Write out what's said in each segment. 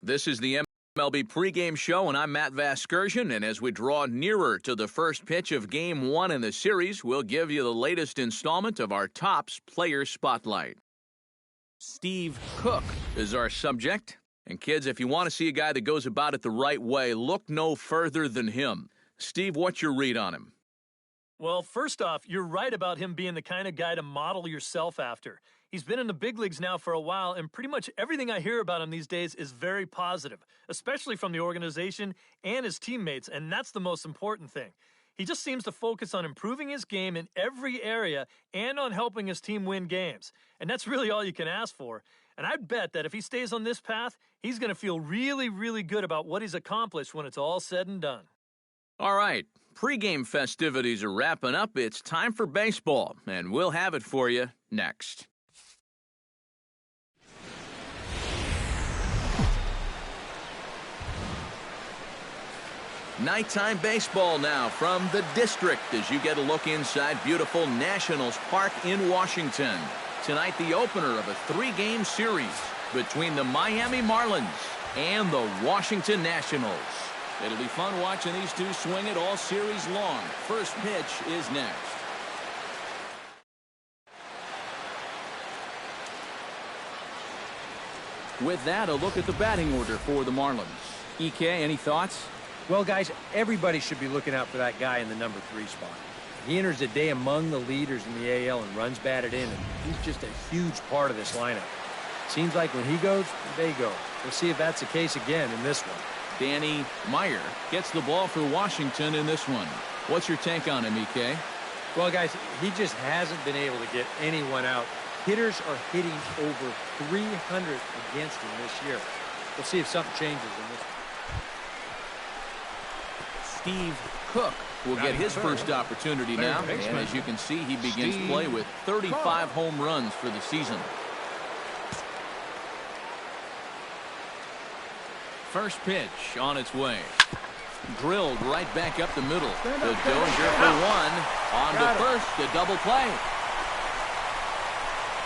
This is the MLB pregame show, and I'm Matt Vasgersian. And as we draw nearer to the first pitch of Game 1 in the series, we'll give you the latest installment of our Topps Player Spotlight. Steve Cook is our subject. And kids, if you want to see a guy that goes about it the right way, look no further than him. Steve, what's your read on him? Well, first off, you're right about him being the kind of guy to model yourself after. He's been in the big leagues now for a while, and pretty much everything I hear about him these days is very positive, especially from the organization and his teammates, and that's the most important thing. He just seems to focus on improving his game in every area and on helping his team win games. And that's really all you can ask for. And I'd bet that if he stays on this path, he's going to feel really, really good about what he's accomplished when it's all said and done. All right, pregame festivities are wrapping up. It's time for baseball, and we'll have it for you next. Nighttime baseball now from the district as you get a look inside beautiful Nationals Park in Washington. Tonight, the opener of a three-game series between the Miami Marlins and the Washington Nationals. It'll be fun watching these two swing it all series long. First pitch is next. With that, a look at the batting order for the Marlins. EK, any thoughts? Well, guys, everybody should be looking out for that guy in the number 3 spot. He enters the day among the leaders in the AL and runs batted in, and he's just a huge part of this lineup. Seems like when he goes, they go. We'll see if that's the case again in this one. Danny Meyer gets the ball for Washington in this one. What's your take on him, EK? Well, guys, he just hasn't been able to get anyone out. Hitters are hitting over 300 against him this year. We'll see if something changes in this one. Steve Cook will get his first opportunity now, and as you can see, he begins play with 35 home runs for the season. First pitch on its way. Drilled right back up the middle. The Dozier for one. On to first, a double play.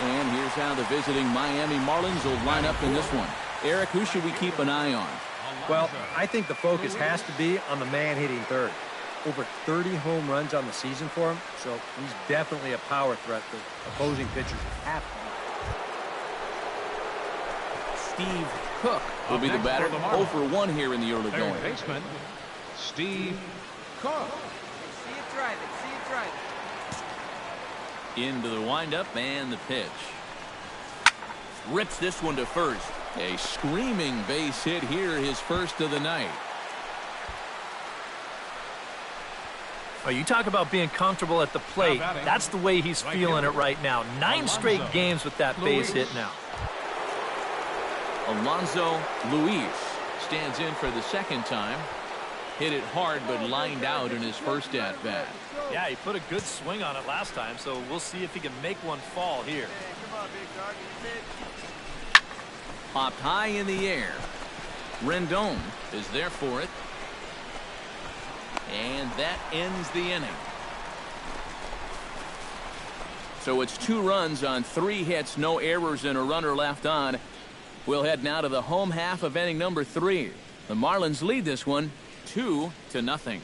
And here's how the visiting Miami Marlins will line up in this one. Eric, who should we keep an eye on? Well, I think the focus has to be on the man hitting third. Over 30 home runs on the season for him, so he's definitely a power threat that opposing pitchers have to. Steve Cook will be the batter. 0 for 1 here in the early going. Baseman, Steve Cook. See it drive it. See it drive it. Into the windup and the pitch. Rips this one to first. A screaming base hit here, his first of the night. Oh, you talk about being comfortable at the plate. That's the way he's feeling it right now. 9 straight games with that base hit now. Alonzo Luis stands in for the second time. Hit it hard, but lined out in his first at-bat. Yeah, he put a good swing on it last time, so we'll see if he can make one fall here. Come on, big dog. Popped high in the air. Rendon is there for it. And that ends the inning. So it's 2 runs on 3 hits, no errors, and a runner left on. We'll head now to the home half of inning number 3. The Marlins lead this one 2-0.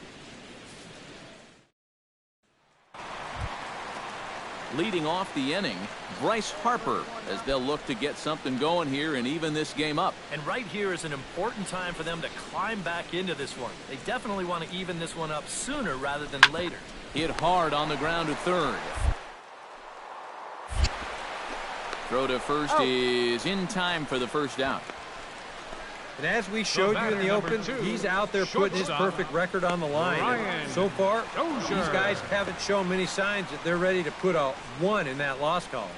Leading off the inning, Bryce Harper, as they'll look to get something going here and even this game up. And right here is an important time for them to climb back into this one. They definitely want to even this one up sooner rather than later. Hit hard on the ground to third. Throw to first is in time for the first out. And as we showed you in the open, he's out there putting his perfect record on the line. And so far, these guys haven't shown many signs that they're ready to put a 1 in that loss column.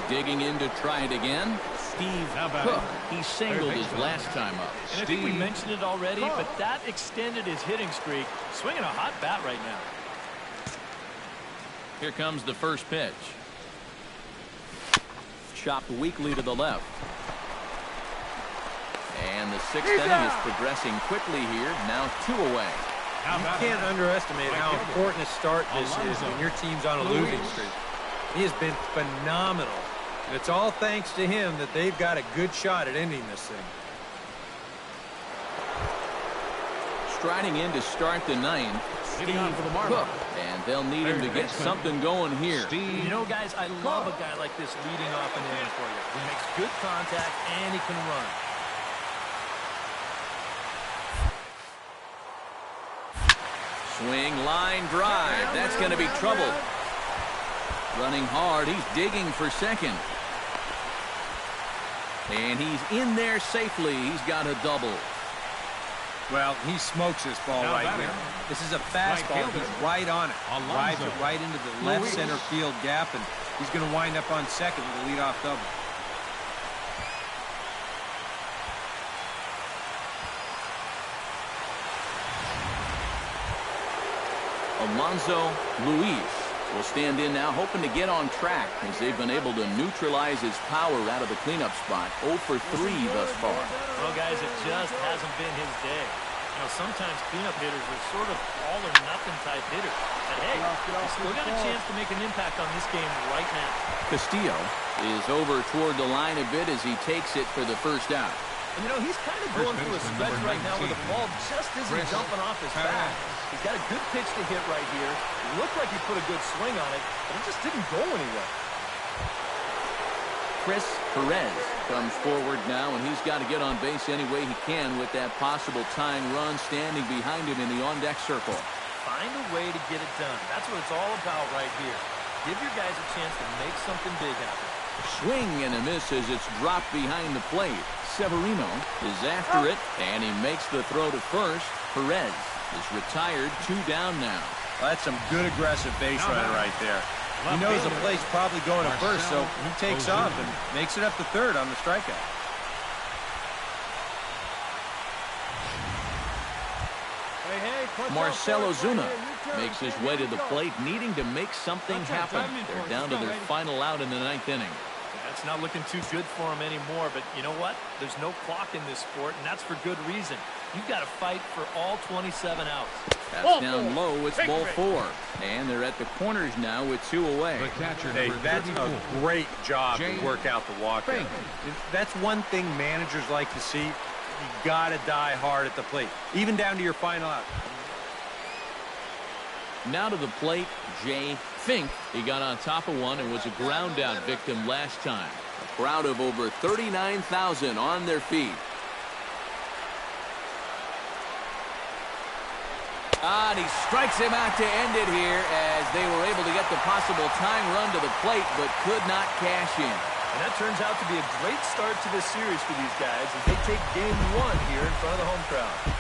Digging in to try it again. Steve Cook. He singled his last time up. And I think we mentioned it already, but that extended his hitting streak. Swinging a hot bat right now. Here comes the first pitch. Chopped weakly to the left. And the 6th inning is progressing quickly here. Now 2 away. You can't underestimate how important a start this is when your team's on a losing streak. He has been phenomenal And it's all thanks to him that they've got a good shot at ending this thing. Striding in to start the ninth, Steve Cook. And they'll need him to get something going here. You know, guys, I love a guy like this leading off an inning for you. He makes good contact and he can run. Swing, line, drive. That's going to be trouble. Running hard. He's digging for second. And he's in there safely. He's got a double. Well, he smokes this ball right there. This is a fastball. He's right on it. Drives it right into the left center field gap, and he's going to wind up on second with a leadoff double. Alonzo Luis will stand in now, hoping to get on track as they've been able to neutralize his power out of the cleanup spot. 0 for 3 thus far. Well, guys, it just hasn't been his day. You know, sometimes cleanup hitters are sort of all-or-nothing type hitters. But hey, he's still got a chance to make an impact on this game right now. Castillo is over toward the line a bit as he takes it for the first out. And, you know, he's kind of going through a stretch right now where the ball just isn't jumping off his bat. He's got a good pitch to hit right here. It looked like he put a good swing on it, but it just didn't go anywhere. Chris Perez comes forward now, and he's got to get on base any way he can with that possible tying run standing behind him in the on-deck circle. Find a way to get it done. That's what it's all about right here. Give your guys a chance to make something big happen. Swing and a miss as it's dropped behind the plate. Severino is after it, and he makes the throw to first. Perez is retired, 2 down now. Well, that's some good aggressive base running right there. He knows the play's probably going to first, so he takes off and makes it up to third on the strikeout. Marcell Ozuna makes his way to the plate, needing to make something happen. They're down to their final out in the 9th inning. That's not looking too good for him anymore, but you know what? There's no clock in this sport, and that's for good reason. You've got to fight for all 27 outs. That's down low. It's ball 4. And they're at the corners now with 2 away. Hey, that's a great job to work out the walk. That's one thing managers like to see. You got to die hard at the plate, even down to your final out. Now to the plate, Jay Fink. He got on top of one and was a ground out victim last time. A crowd of over 39,000 on their feet. And he strikes him out to end it here as they were able to get the possible tying run to the plate but could not cash in. And that turns out to be a great start to this series for these guys as they take game 1 here in front of the home crowd.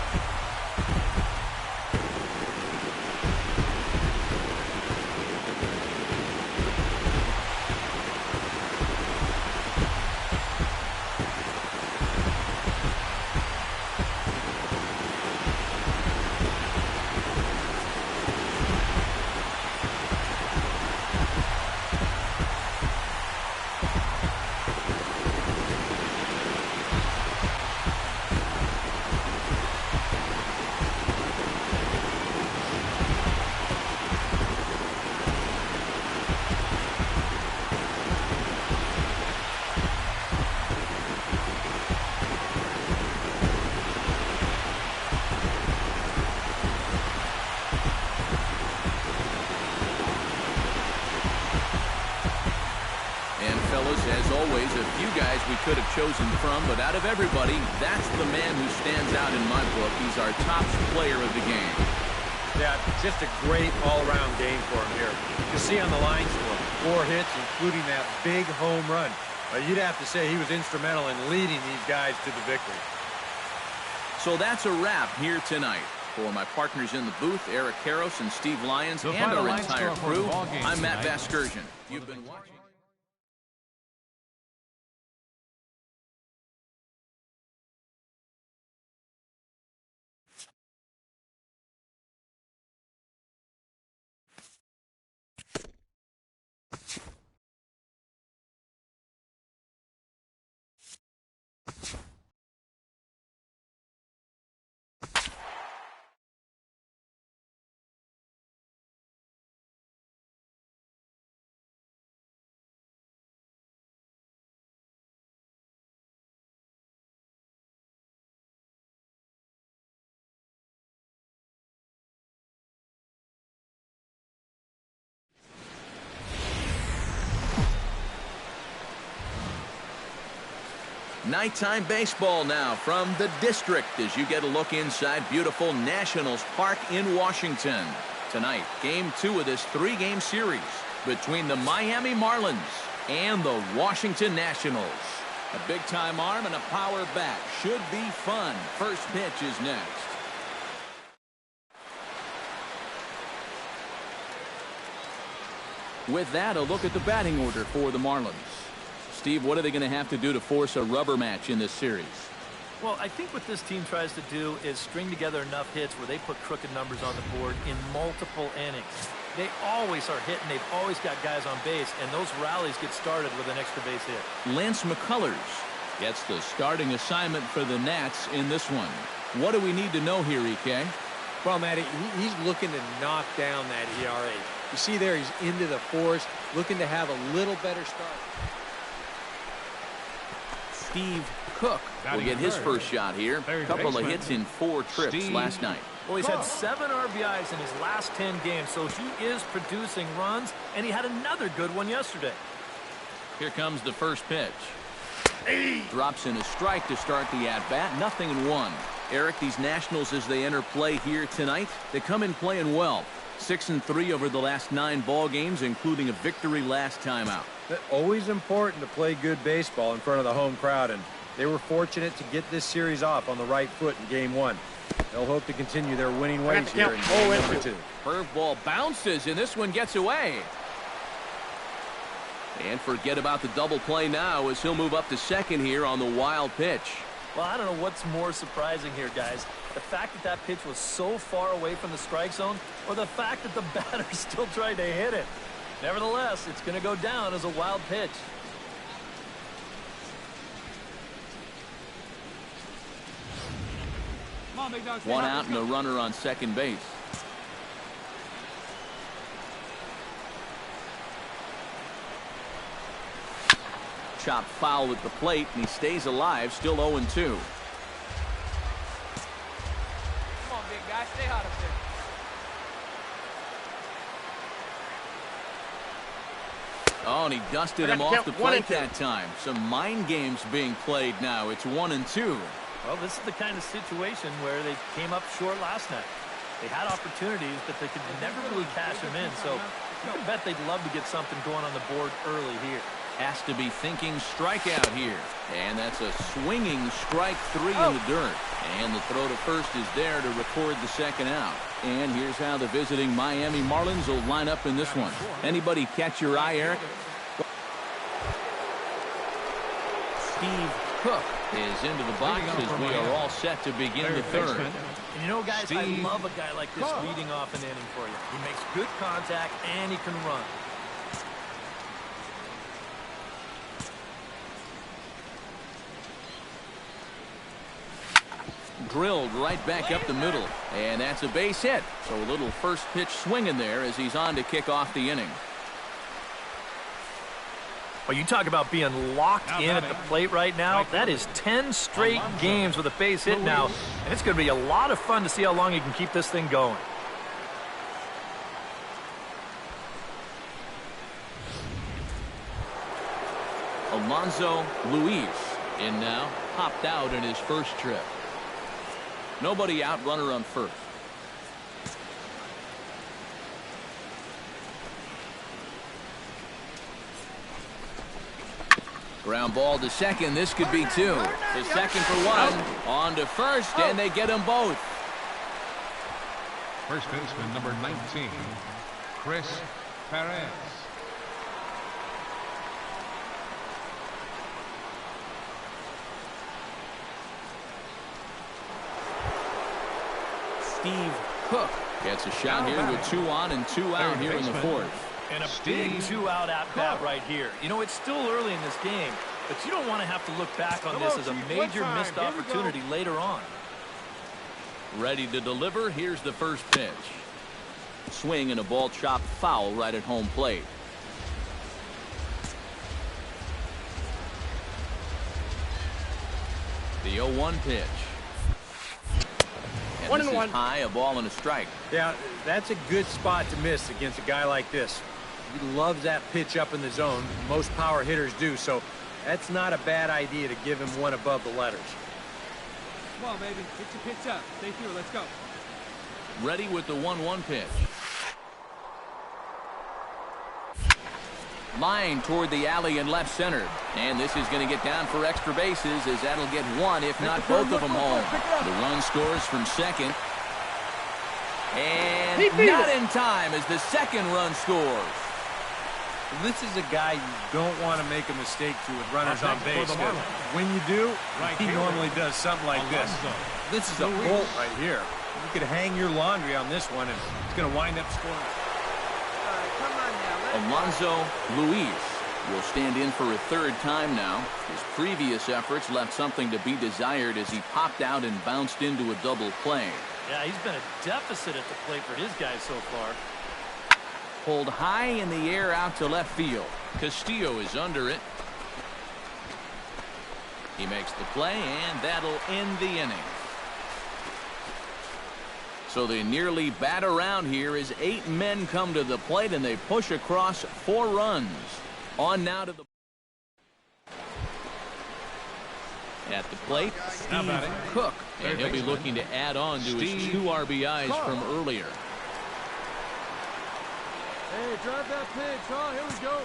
As always, a few guys we could have chosen from, but out of everybody, that's the man who stands out in my book. He's our top player of the game. Yeah, just a great all-around game for him here. You can see on the line score, 4 hits, including that big home run. You'd have to say he was instrumental in leading these guys to the victory. So that's a wrap here tonight. For my partners in the booth, Eric Karros and Steve Lyons, and our entire crew, I'm Matt Vasgersian. You've been watching. Nighttime baseball now from the district as you get a look inside beautiful Nationals Park in Washington. Tonight, Game 2 of this 3-game series between the Miami Marlins and the Washington Nationals. A big-time arm and a power bat. Should be fun. First pitch is next. With that, a look at the batting order for the Marlins. Steve, what are they going to have to do to force a rubber match in this series? Well, I think what this team tries to do is string together enough hits where they put crooked numbers on the board in multiple innings. They always are hitting. They've always got guys on base, and those rallies get started with an extra base hit. Lance McCullers gets the starting assignment for the Nats in this one. What do we need to know here, EK? Well, Matty, he's looking to knock down that ERA. You see there, he's into the fourth, looking to have a little better start. Steve Cook will get his first shot here. A couple of hits in 4 trips last night. Well, he's had 7 RBIs in his last 10 games, so he is producing runs, and he had another good one yesterday. Here comes the first pitch. Drops in a strike to start the at-bat. 0-1. Eric, these Nationals, as they enter play here tonight, they come in playing well. 6-3 over the last 9 ball games, including a victory last time out. Always important to play good baseball in front of the home crowd, and they were fortunate to get this series off on the right foot in Game 1. They'll hope to continue their winning ways here in Game number 2. Curveball bounces, and this one gets away. And forget about the double play now as he'll move up to second here on the wild pitch. Well, I don't know what's more surprising here, guys. The fact that that pitch was so far away from the strike zone, or the fact that the batter still tried to hit it. Nevertheless, it's going to go down as a wild pitch. One out and a runner on second base. Chop foul at the plate, and he stays alive, still 0-2. Come on, big guy, stay hot up there. Oh, and he dusted him off the plate that time. Some mind games being played now. It's 1-2. Well, this is the kind of situation where they came up short last night. They had opportunities, but they could never really cash them in. So you can bet they'd love to get something going on the board early here. Has to be thinking strikeout here. And that's a swinging strike 3 in the dirt. And the throw to first is there to record the second out. And here's how the visiting Miami Marlins will line up in this one. Anybody catch your eye, Eric? Steve Cook is into the box as we are all set to begin the third. And you know, guys, I love a guy like this leading off an inning for you. He makes good contact and he can run. Drilled right back up the middle, and that's a base hit. So a little first pitch swing in there as he's on to kick off the inning. Well, you talk about being locked in at the plate right now. That is 10 straight games with a base hit now, and it's going to be a lot of fun to see how long he can keep this thing going. Alonzo Luis in now, popped out in his first trip. Nobody out, runner on first. Ground ball to second. This could be 2. The second for 1. On to first, and they get them both. First baseman number 19, Chris Perez. Steve Cook gets a shot here with 2 on and 2 out here in the fourth. And a big 2-out at-bat right here. You know, it's still early in this game, but you don't want to have to look back on this as a major missed opportunity later on. Ready to deliver. Here's the first pitch. Swing and a ball chopped foul right at home plate. The 0-1 pitch. And this is high, a ball and a strike. Yeah, that's a good spot to miss against a guy like this. He loves that pitch up in the zone. Most power hitters do. So That's not a bad idea to give him one above the letters. Come on, baby. Get your pitch up. Stay through. Let's go. Ready with the 1-1 pitch. Line toward the alley in left center. And this is going to get down for extra bases as that'll get one, if not both of them home. The run scores from second. And not in time as the second run scores. This is a guy you don't want to make a mistake to with runners on base. When you do, he normally does something like this. This is a bolt right here. You could hang your laundry on this one, and it's going to wind up scoring. Come on now. Alonso Luis will stand in for a third time now. His previous efforts left something to be desired as he popped out and bounced into a double play. Yeah, he's been a deficit at the plate for his guys so far. Pulled high in the air out to left field. Castillo is under it. He makes the play, and that'll end the inning. So they nearly bat around here as 8 men come to the plate, and they push across 4 runs. On now to the... At the plate, Steve Cook, and he'll be looking to add on to his 2 RBIs from earlier. Hey, drive that pitch. Oh, here we go.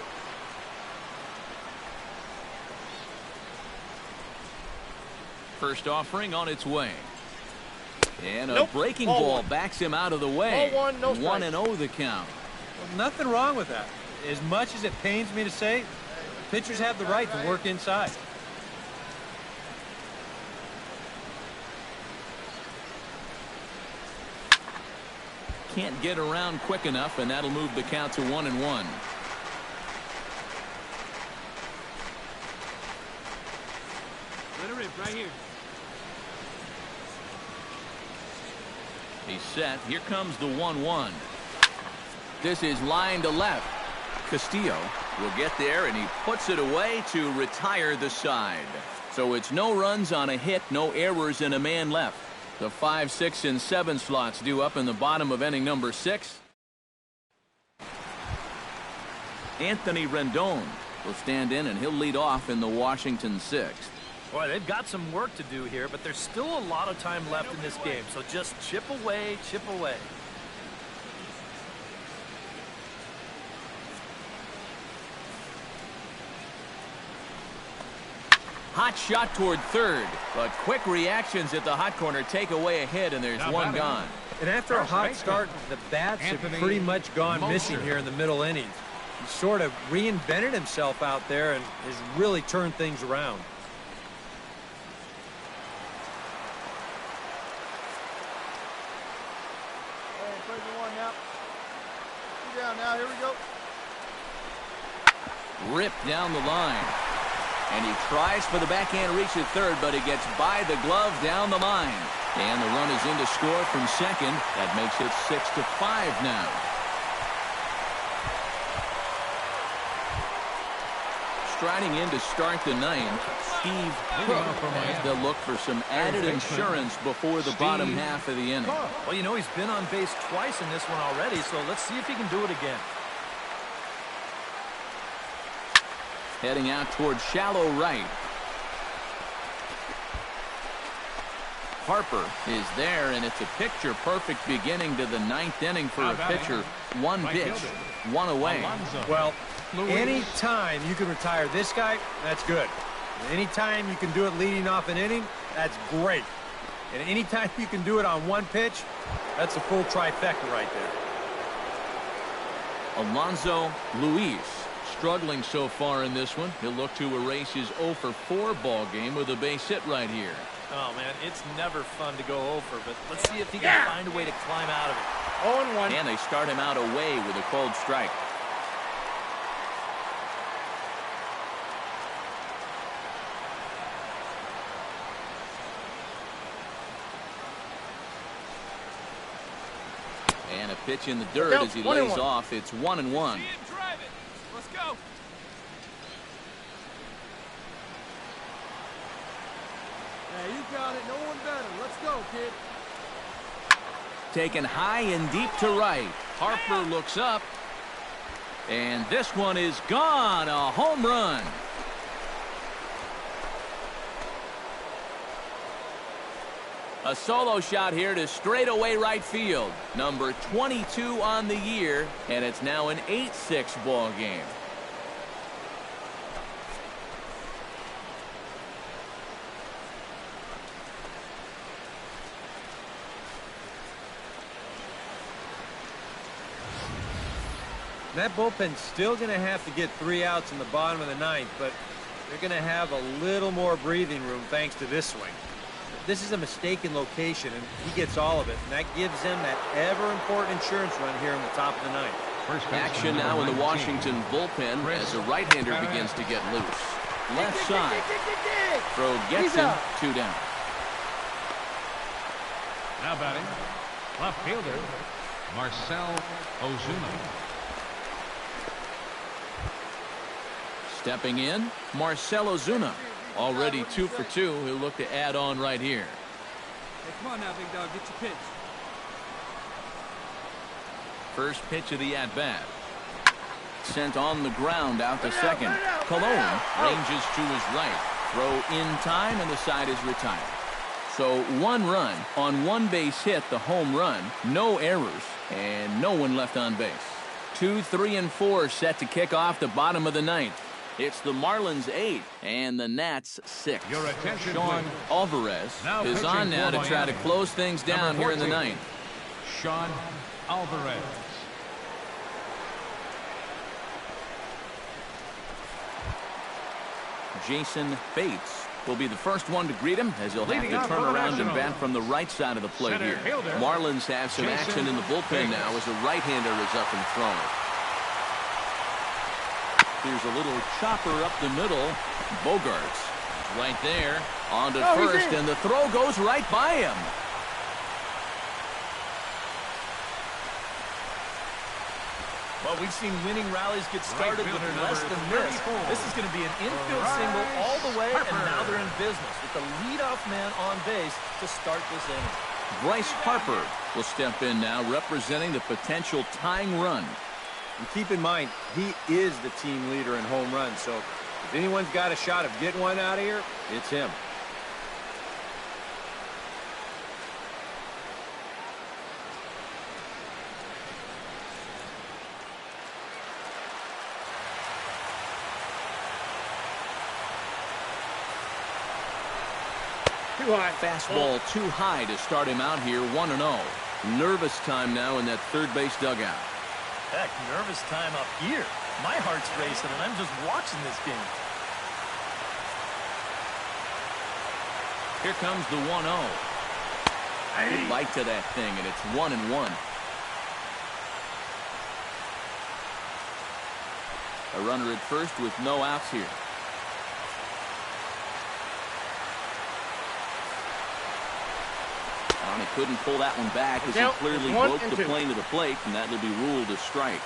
First offering on its way. And a breaking ball backs him out of the way. 1-0 the count. Well, nothing wrong with that. As much as it pains me to say, pitchers have the right to work inside. Can't get around quick enough, and that'll move the count to 1-1. Let her rip right here. He's set. Here comes the 1-1. This is line to left. Castillo will get there, and he puts it away to retire the side. So it's no runs on a hit, no errors, and a man left. The 5, 6, and 7 slots due up in the bottom of inning number 6. Anthony Rendon will stand in, and he'll lead off in the Washington 6th. Boy, they've got some work to do here, but there's still a lot of time left in this game. So just chip away, chip away. Hot shot toward third, but quick reactions at the hot corner take away a hit, and there's one gone. And after a hot start, the bats have pretty much gone missing here in the middle innings. He sort of reinvented himself out there and has really turned things around. Hey, play for one now. Two down now. Here we go. Ripped down the line. And he tries for the backhand reach at third, but it gets by the glove down the line. And the run is in to score from second. That makes it 6-5 now. Striding in to start the ninth, Steve Cook, as they'll look for some added insurance before the bottom half of the inning. Well, you know, he's been on base twice in this one already, so let's see if he can do it again. Heading out toward shallow right. Harper is there, and it's a picture-perfect beginning to the ninth inning for a pitcher. One pitch, one away. Well, any time you can retire this guy, that's good. Any time you can do it leading off an inning, that's great. And any time you can do it on one pitch, that's a full trifecta right there. Alonso Luis struggling so far in this one. He'll look to erase his 0-for-4 ball game with a base hit right here. Oh, man, it's never fun to go over, but let's see if he can find a way to climb out of it. 0-1. And they start him out away with a cold strike. And a pitch in the dirt as he lays off. It's 1-1. Let's go. Yeah, you got it. No one better. Let's go, kid. Taken high and deep to right. Harper looks up. And this one is gone. A home run. A solo shot here to straightaway right field. Number 22 on the year, and it's now an 8-6 ball game. That bullpen's still going to have to get 3 outs in the bottom of the ninth, but they're going to have a little more breathing room thanks to this swing. This is a mistaken location, and he gets all of it, and that gives them that ever-important insurance run here in the top of the ninth. Action now in the Washington bullpen as a right-hander begins to get loose. Left side. Throw gets him. 2 down. Now batting, left fielder, Marcell Ozuna. Stepping in, Marcell Ozuna. Already 2 for 2. He'll look to add on right here. Hey, come on now, big dog. Get your pitch. First pitch of the at-bat. Sent on the ground out to second. Cologne ranges to his right. Throw in time, and the side is retired. So 1 run on 1 base hit, the home run. No errors, and no one left on base. 2, 3, and 4 set to kick off the bottom of the ninth. It's the Marlins 8 and the Nats 6. Your attention, Sean please. Alvarez is on now to try to close things down here in the ninth. Sean Alvarez. Jason Bates will be the first one to greet him, as he'll have to turn around and bat from the right side of the plate here. Marlins have some action in the bullpen now as a right-hander is up and throwing. Here's a little chopper up the middle. Bogarts right there on to first, and the throw goes right by him. Well, we've seen winning rallies get started with less than this. This is going to be an infield single all the way, and now they're in business with the leadoff man on base to start this inning. Bryce Harper will step in now, representing the potential tying run. And keep in mind, he is the team leader in home runs, so if anyone's got a shot of getting one out of here, it's him. Too high. Fastball too high to start him out here, 1-0. Nervous time now in that third base dugout. Heck, nervous time up here. My heart's racing, and I'm just watching this game. Here comes the 1-0. Good bite to that thing, and it's 1-1. A runner at first with no outs here. He couldn't pull that one back as he clearly broke the plane to the plate, and that will be ruled a strike.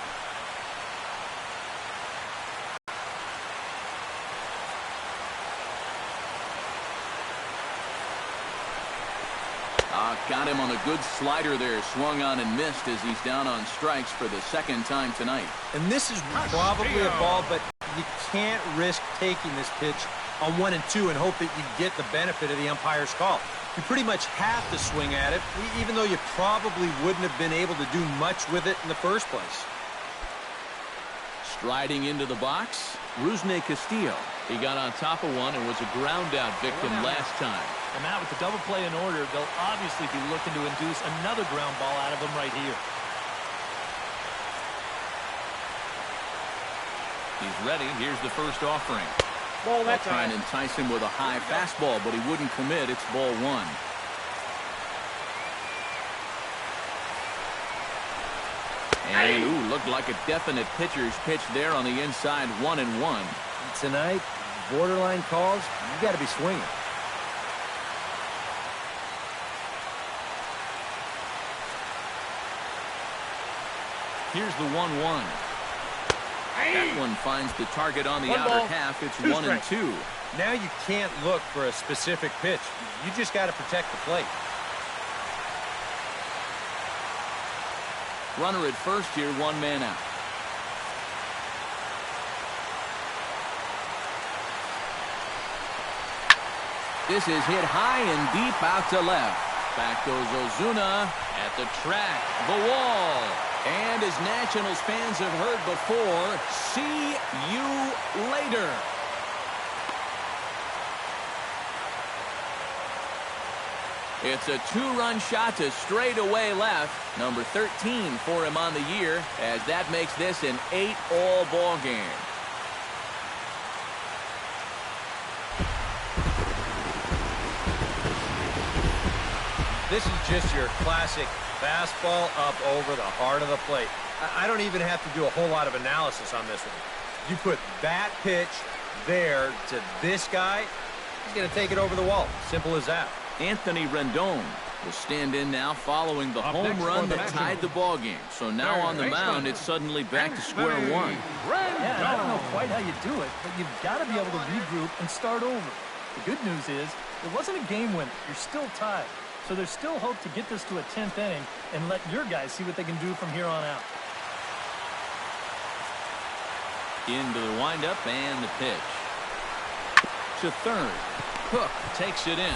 Got him on a good slider there, swung on and missed as he's down on strikes for the second time tonight. And this is probably a ball, but you can't risk taking this pitch on 1 and 2 and hope that you get the benefit of the umpire's call. You pretty much have to swing at it, even though you probably wouldn't have been able to do much with it in the first place. Striding into the box, Rusney Castillo. He got on top of one and was a ground-out victim last time. And Matt, with the double play in order, they'll obviously be looking to induce another ground ball out of him right here. He's ready. Here's the first offering. Ball that They'll try and entice him with a high fastball, but he wouldn't commit. It's ball 1. And looked like a definite pitcher's pitch there on the inside, 1-1. Tonight, borderline calls, you got to be swinging. Here's the 1-1. That one finds the target on the outer half. It's 1 and 2. Now you can't look for a specific pitch. You just got to protect the plate. Runner at first here, 1 man out. This is hit high and deep out to left. Back goes Ozuna at the track, the wall. And as Nationals fans have heard before, see you later. It's a two-run shot to straightaway left. Number 13 for him on the year, as that makes this an 8-all ball game. This is just your classic fastball up over the heart of the plate. I don't even have to do a whole lot of analysis on this one. You put that pitch there to this guy, he's going to take it over the wall. Simple as that. Anthony Rendon will stand in now following the home run that tied the ball game. So now on the mound, it's suddenly back to square one. Yeah, I don't know quite how you do it, but you've got to be able to regroup and start over. The good news is, it wasn't a game winner. You're still tied. So there's still hope to get this to a 10th inning and let your guys see what they can do from here on out. Into the windup and the pitch. To third. Cook takes it in.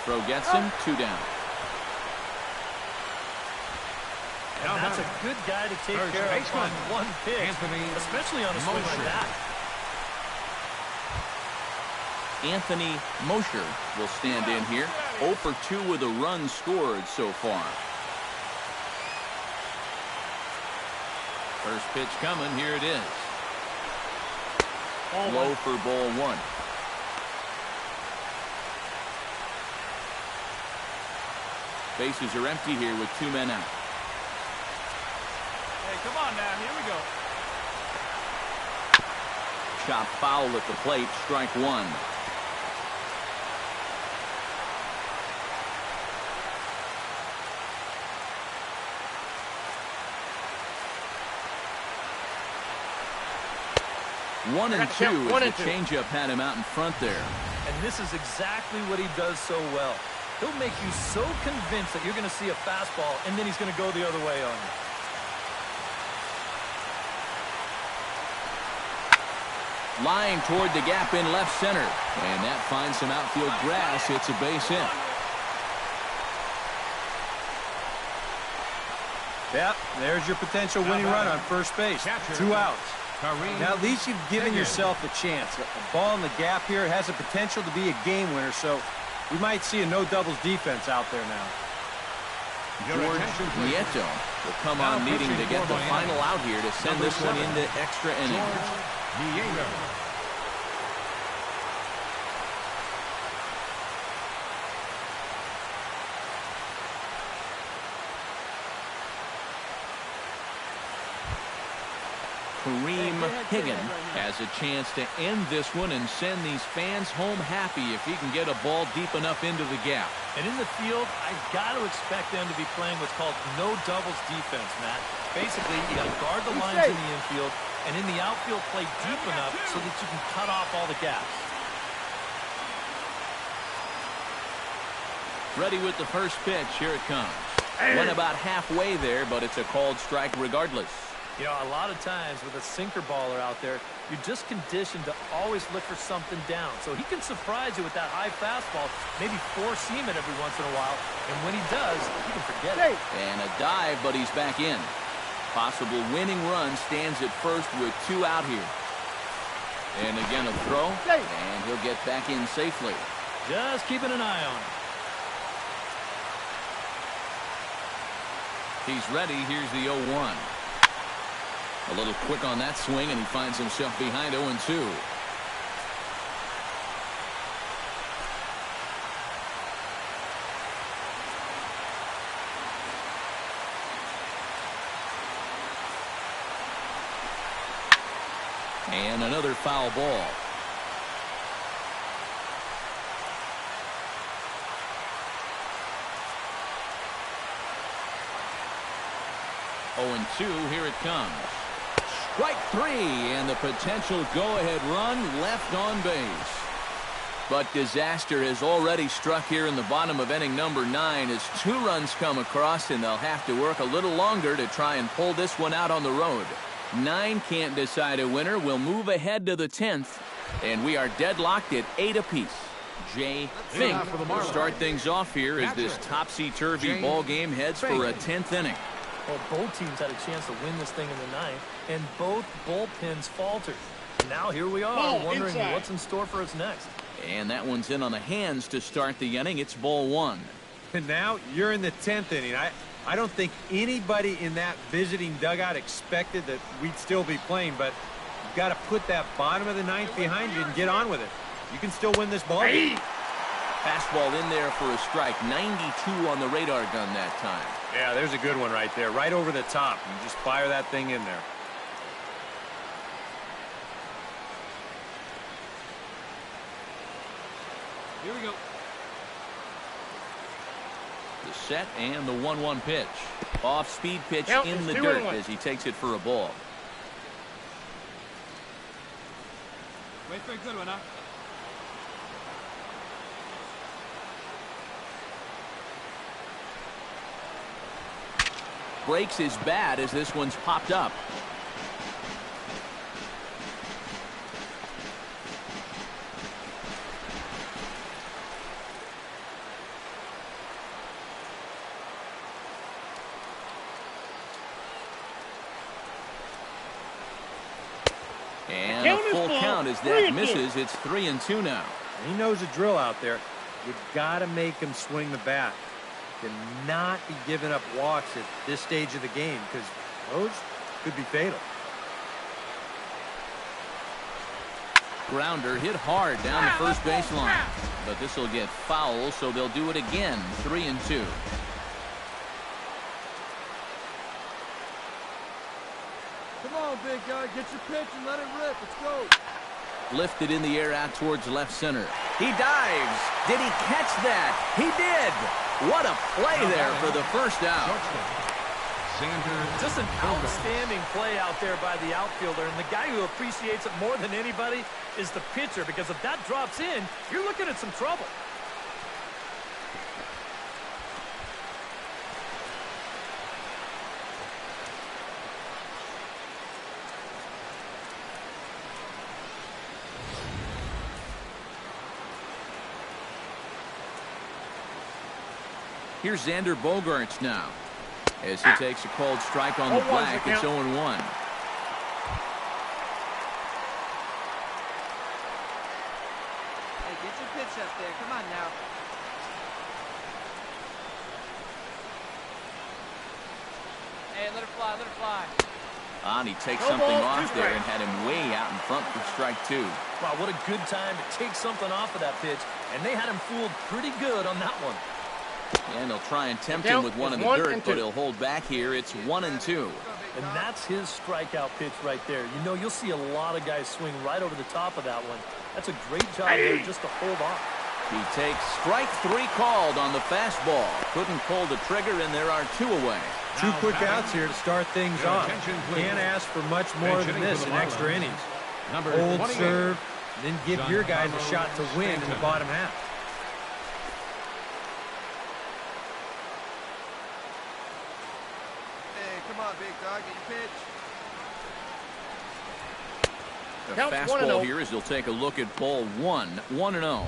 Throw gets him, 2 down. And that's a good guy to take care of on one pitch, especially on a swing like that. Anthony Mosher will stand in here. 0 for 2 with a run scored so far. First pitch coming. Here it is. Low for ball 1. Bases are empty here with 2 men out. Hey, come on now. Here we go. Chop foul at the plate. Strike 1. One and two as the changeup had him out in front there. And this is exactly what he does so well. He'll make you so convinced that you're going to see a fastball, and then he's going to go the other way on you. Lying toward the gap in left center. And that finds some outfield grass. It's a base hit. Yep, there's your potential winning run on first base. 2 outs. Now, at least you've given yourself a chance. A ball in the gap here has the potential to be a game winner, so we might see a no-doubles defense out there now. George Nieto will come on needing to get the final out here to send this one into extra innings. Kareem Higgin has a chance to end this one and send these fans home happy if he can get a ball deep enough into the gap. And in the field, I've got to expect them to be playing what's called no doubles defense, Matt. Basically, you got to guard the lines in the infield, and in the outfield, play deep enough so that you can cut off all the gaps. Ready with the first pitch. Here it comes. Went about halfway there, but it's a called strike regardless. You know, a lot of times with a sinker baller out there, you're just conditioned to always look for something down. So he can surprise you with that high fastball, maybe four-seam it every once in a while. And when he does, you can forget it. And a dive, but he's back in. Possible winning run stands at first with 2 out here. And again a throw, and he'll get back in safely. Just keeping an eye on him. He's ready. Here's the 0-1. A little quick on that swing, and he finds himself behind 0-2. And another foul ball. Here it comes. Strike 3, and the potential go-ahead run left on base. But disaster has already struck here in the bottom of inning number 9 as 2 runs come across, and they'll have to work a little longer to try and pull this one out on the road. 9 can't decide a winner. We'll move ahead to the 10th, and we are deadlocked at 8 apiece. Jay Fink will start things off here as this topsy-turvy ball game heads for a 10th inning. Well, both teams had a chance to win this thing in the ninth, and both bullpens faltered. And now here we are, wondering what's in store for us next. And that one's in on the hands to start the inning. It's ball one. And now you're in the 10th inning. I don't think anybody in that visiting dugout expected that we'd still be playing, but you've got to put that bottom of the ninth behind you and get on with it. You can still win this ball game. Fastball in there for a strike. 92 on the radar gun that time. Yeah, there's a good one right there, right over the top. And just fire that thing in there. Here we go. The set and the 1-1 pitch. Off-speed pitch in the dirt as he takes it for a ball. Wait for a good one, huh? Breaks his bat as this one's popped up. And a full count as that misses. It's 3-2 now. He knows the drill out there. You've got to make him swing the bat. Cannot be giving up walks at this stage of the game because those could be fatal. Grounder hit hard down the first baseline, but this will get foul, so they'll do it again. 3-2. Come on, big guy. Get your pitch and let it rip. Let's go. Lifted in the air out towards left center. He dives. Did he catch that? He did. What a play there for the first out. Just an outstanding play out there by the outfielder, and the guy who appreciates it more than anybody is the pitcher, because if that drops in, you're looking at some trouble. Here's Xander Bogaerts now as he takes a called strike on the black. It's 0-1. Hey, get your pitch up there. Come on now. Hey, let it fly, let it fly. And he takes something off there and had him way out in front for strike two. Wow, what a good time to take something off of that pitch, and they had him fooled pretty good on that one. And they'll try and tempt him with one in the dirt, but he'll hold back here. It's 1-2. And that's his strikeout pitch right there. You know, you'll see a lot of guys swing right over the top of that one. That's a great job there just to hold on. He takes strike three called on the fastball. Couldn't pull the trigger, and there are two away. Two quick outs here to start things off. Can't ask for much more than this in extra innings. Hold, serve, then give your guys a shot to win in the bottom half. Come on, big dog, get The your pitch. fastball here as he'll take a look at ball one. 1-0.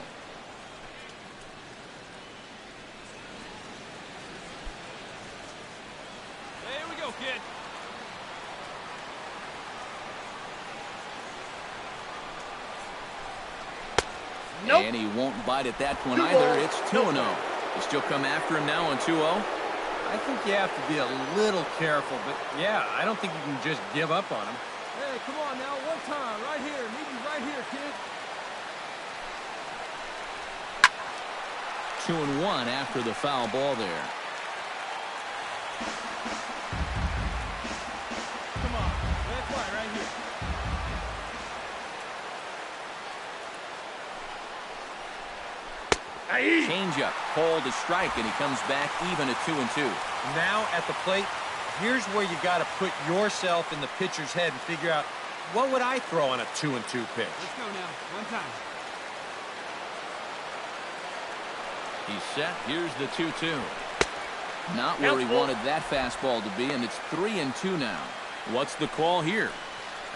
There we go, kid. Nope. And he won't bite at that one either. It's 2-0. You still come after him now on 2-0? I think you have to be a little careful, but yeah, I don't think you can just give up on him. Hey, come on now, one time, right here. Need you right here, kid. 2-1 after the foul ball there. Come on, let it fly right here. Changeup, called a strike, and he comes back even at 2-2. Now at the plate, here's where you got to put yourself in the pitcher's head and figure out, what would I throw on a 2-2 pitch? Let's go now, one time. He's set. Here's the 2-2. Not where he wanted that fastball to be, and it's 3-2 now. What's the call here?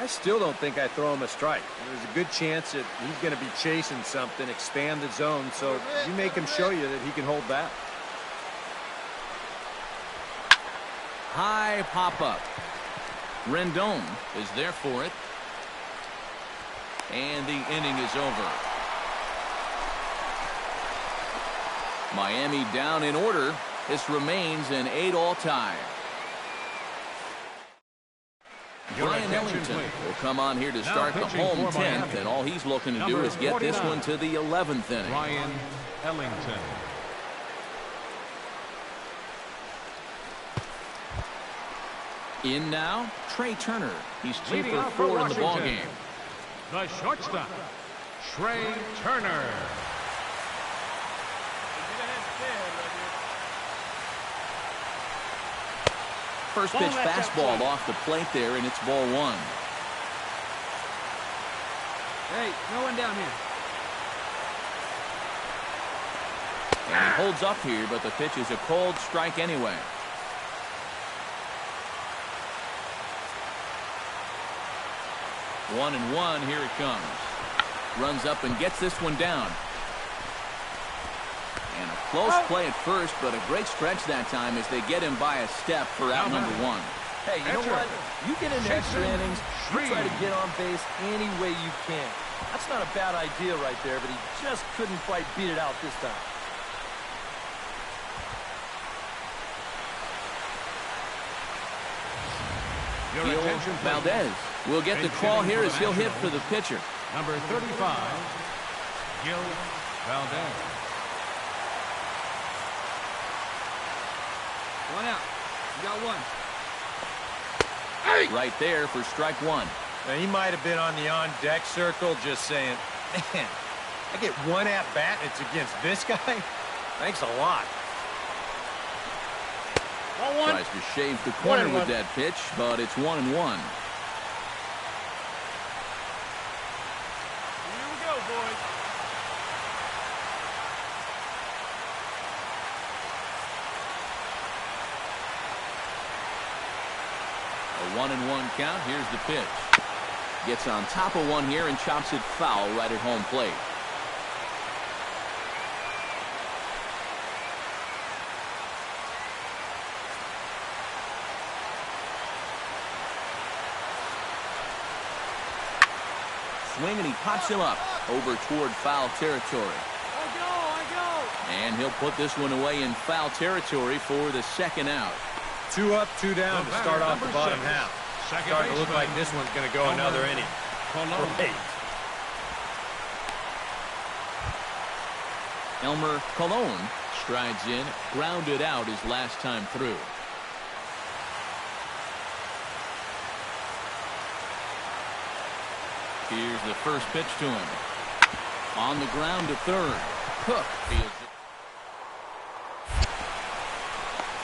I still don't think I throw him a strike. There's a good chance that he's going to be chasing something, expand the zone, so you make him show you that he can hold back. High pop-up. Rendon is there for it. And the inning is over. Miami down in order. This remains an 8-all tie. Brian Ellington will come on here to start the home 10th, and all he's looking to do is get this one to the 11th inning. Brian Ellington. In now, Trey Turner. He's 2 Leading for off 4 for in the ballgame. Washington, the shortstop, Trey Turner. First pitch fastball off the plate there, and it's ball 1. Hey, no one down here. And he holds up here, but the pitch is a cold strike anyway. One and one, here it comes. Runs up and gets this one down. And a close play at first, but a great stretch that time as they get him by a step for out number 1. Hey, you know what? You get into extra innings, you try to get on base any way you can. That's not a bad idea right there, but he just couldn't quite beat it out this time. Your attention, Valdez will get the call here as he'll hit for the pitcher. Number 35, Gil Valdez. One out. You got one. Right there for strike 1. Now, he might have been on the on-deck circle just saying, man, I get one at-bat and it's against this guy? Thanks a lot. Tries to shave the corner with that pitch, but it's 1-1. Here we go, boys. A 1-1 count. Here's the pitch. Gets on top of one here and chops it foul right at home plate. Swing, and he pops him up over toward foul territory. I go. And he'll put this one away in foul territory for the second out. 2 up, 2 down to start off the bottom half. Starting to look like this one's going to go another inning. Great. Elmer Colon strides in, grounded out his last time through. Here's the first pitch to him. On the ground to third. Cook fields it.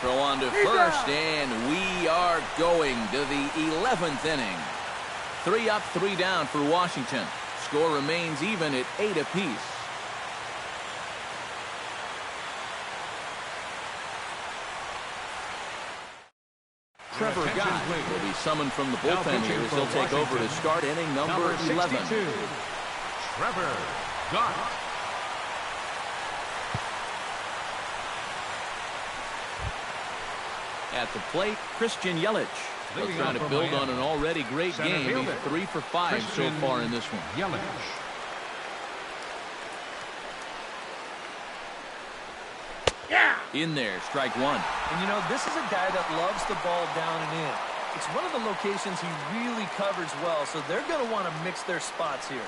Throw on to first, and we are going to the 11th inning. 3 up, 3 down for Washington. Score remains even at 8 apiece. Trevor Gott will be summoned from the bullpen here as he'll take over to start inning number 11. Trevor Gott. At the plate, Christian Yelich. He'll try to build on an already great game. He's 3 for 5 so far in this one. Yelich. In there, strike 1. And you know, this is a guy that loves the ball down and in. It's one of the locations he really covers well, so they're going to want to mix their spots here.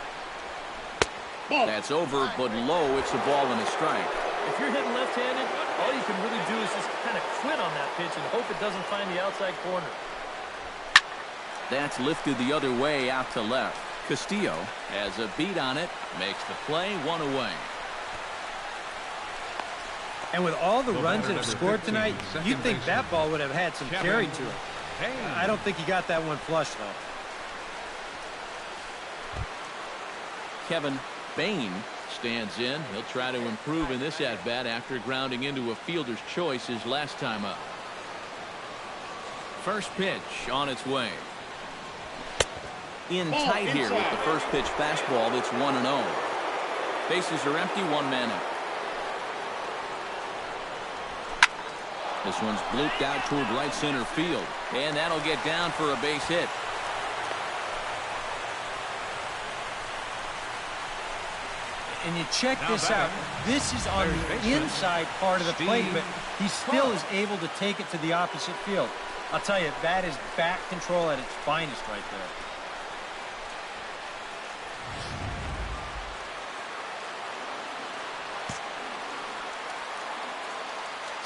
That's over, but low. It's a ball and a strike. If you're hitting left-handed, all you can really do is just kind of quit on that pitch and hope it doesn't find the outside corner. That's lifted the other way out to left. Castillo has a beat on it, makes the play, 1 away. And with all the runs that have scored tonight, you'd think that ball would have had some carry to it. I don't think he got that one flush, though. Kevin Bain stands in. He'll try to improve in this at-bat after grounding into a fielder's choice his last time up. First pitch on its way. in tight here with the first pitch fastball that's 1-0. Bases are empty, one man up. This one's blooped out toward right center field, and that'll get down for a base hit. And you check this out. This is on the inside part of the plate, but he still is able to take it to the opposite field. I'll tell you, that is bat control at its finest right there.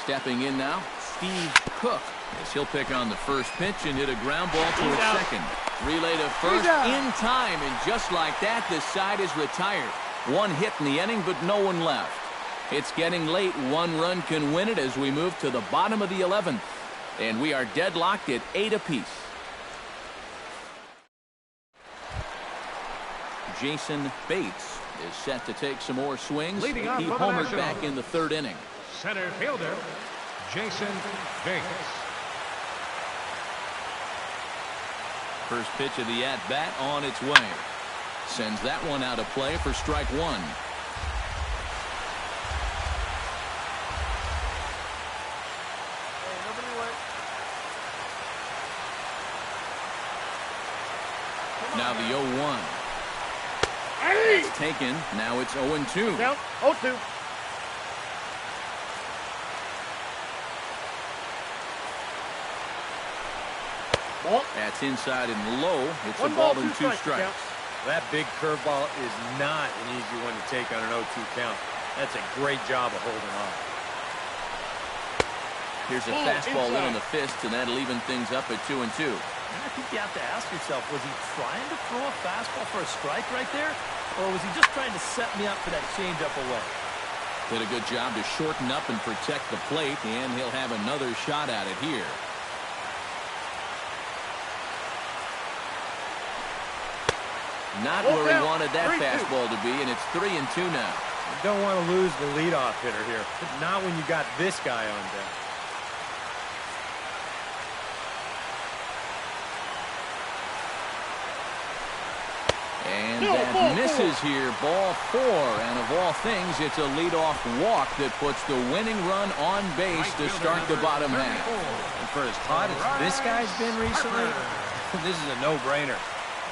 Stepping in now, Steve Cook, as he'll pick on the first pitch and hit a ground ball towards second. Relay to first in time, and just like that, the side is retired. One hit in the inning, but no one left. It's getting late. One run can win it as we move to the bottom of the 11th. And we are deadlocked at 8 apiece. Jason Bates is set to take some more swings. He homered back in the third inning. Center fielder, Jason Bates. First pitch of the at-bat on its way. Sends that one out of play for strike one. Now the 0-1. It's taken. Now it's 0-2. Down 0-2. That's inside and low. It's a ball and two strikes. That big curveball is not an easy one to take on an 0-2 count. That's a great job of holding on. Here's a fastball in on the fist, and that'll even things up at 2-2. I think you have to ask yourself, was he trying to throw a fastball for a strike right there? Or was he just trying to set me up for that changeup away? Did a good job to shorten up and protect the plate, and he'll have another shot at it here. Not where he wanted that fastball to be, and it's 3-2 now. You don't want to lose the leadoff hitter here. Not when you got this guy on deck. And that misses here. Ball 4. And of all things, it's a leadoff walk that puts the winning run on base to start the bottom half. And for as hot as this guy's been recently, this is a no-brainer.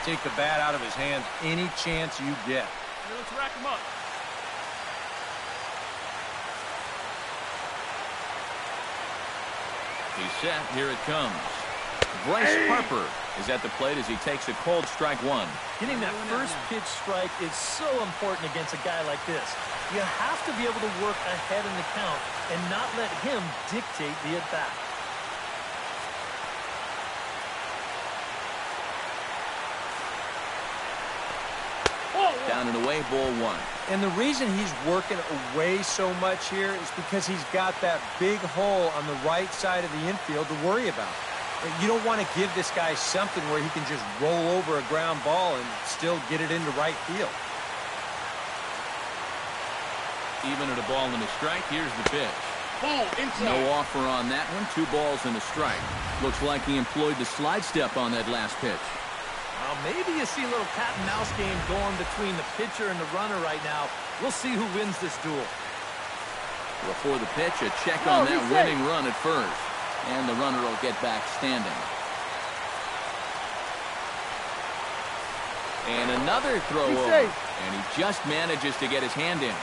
Take the bat out of his hands any chance you get. Let's rack him up. He's set. Here it comes. Bryce Harper is at the plate as he takes a cold strike one. Getting that first pitch strike is so important against a guy like this. You have to be able to work ahead in the count and not let him dictate the at-bat. Down and away, ball one. And the reason he's working away so much here is because he's got that big hole on the right side of the infield to worry about. You don't want to give this guy something where he can just roll over a ground ball and still get it into right field. Even at a ball and a strike, here's the pitch. Ball inside. No offer on that one. 2 balls and a strike. Looks like he employed the slide step on that last pitch. Well, maybe you see a little cat and mouse game going between the pitcher and the runner right now. We'll see who wins this duel. Before the pitch, a check on that winning run at first. And the runner will get back standing. And another throw over. And he just manages to get his hand in.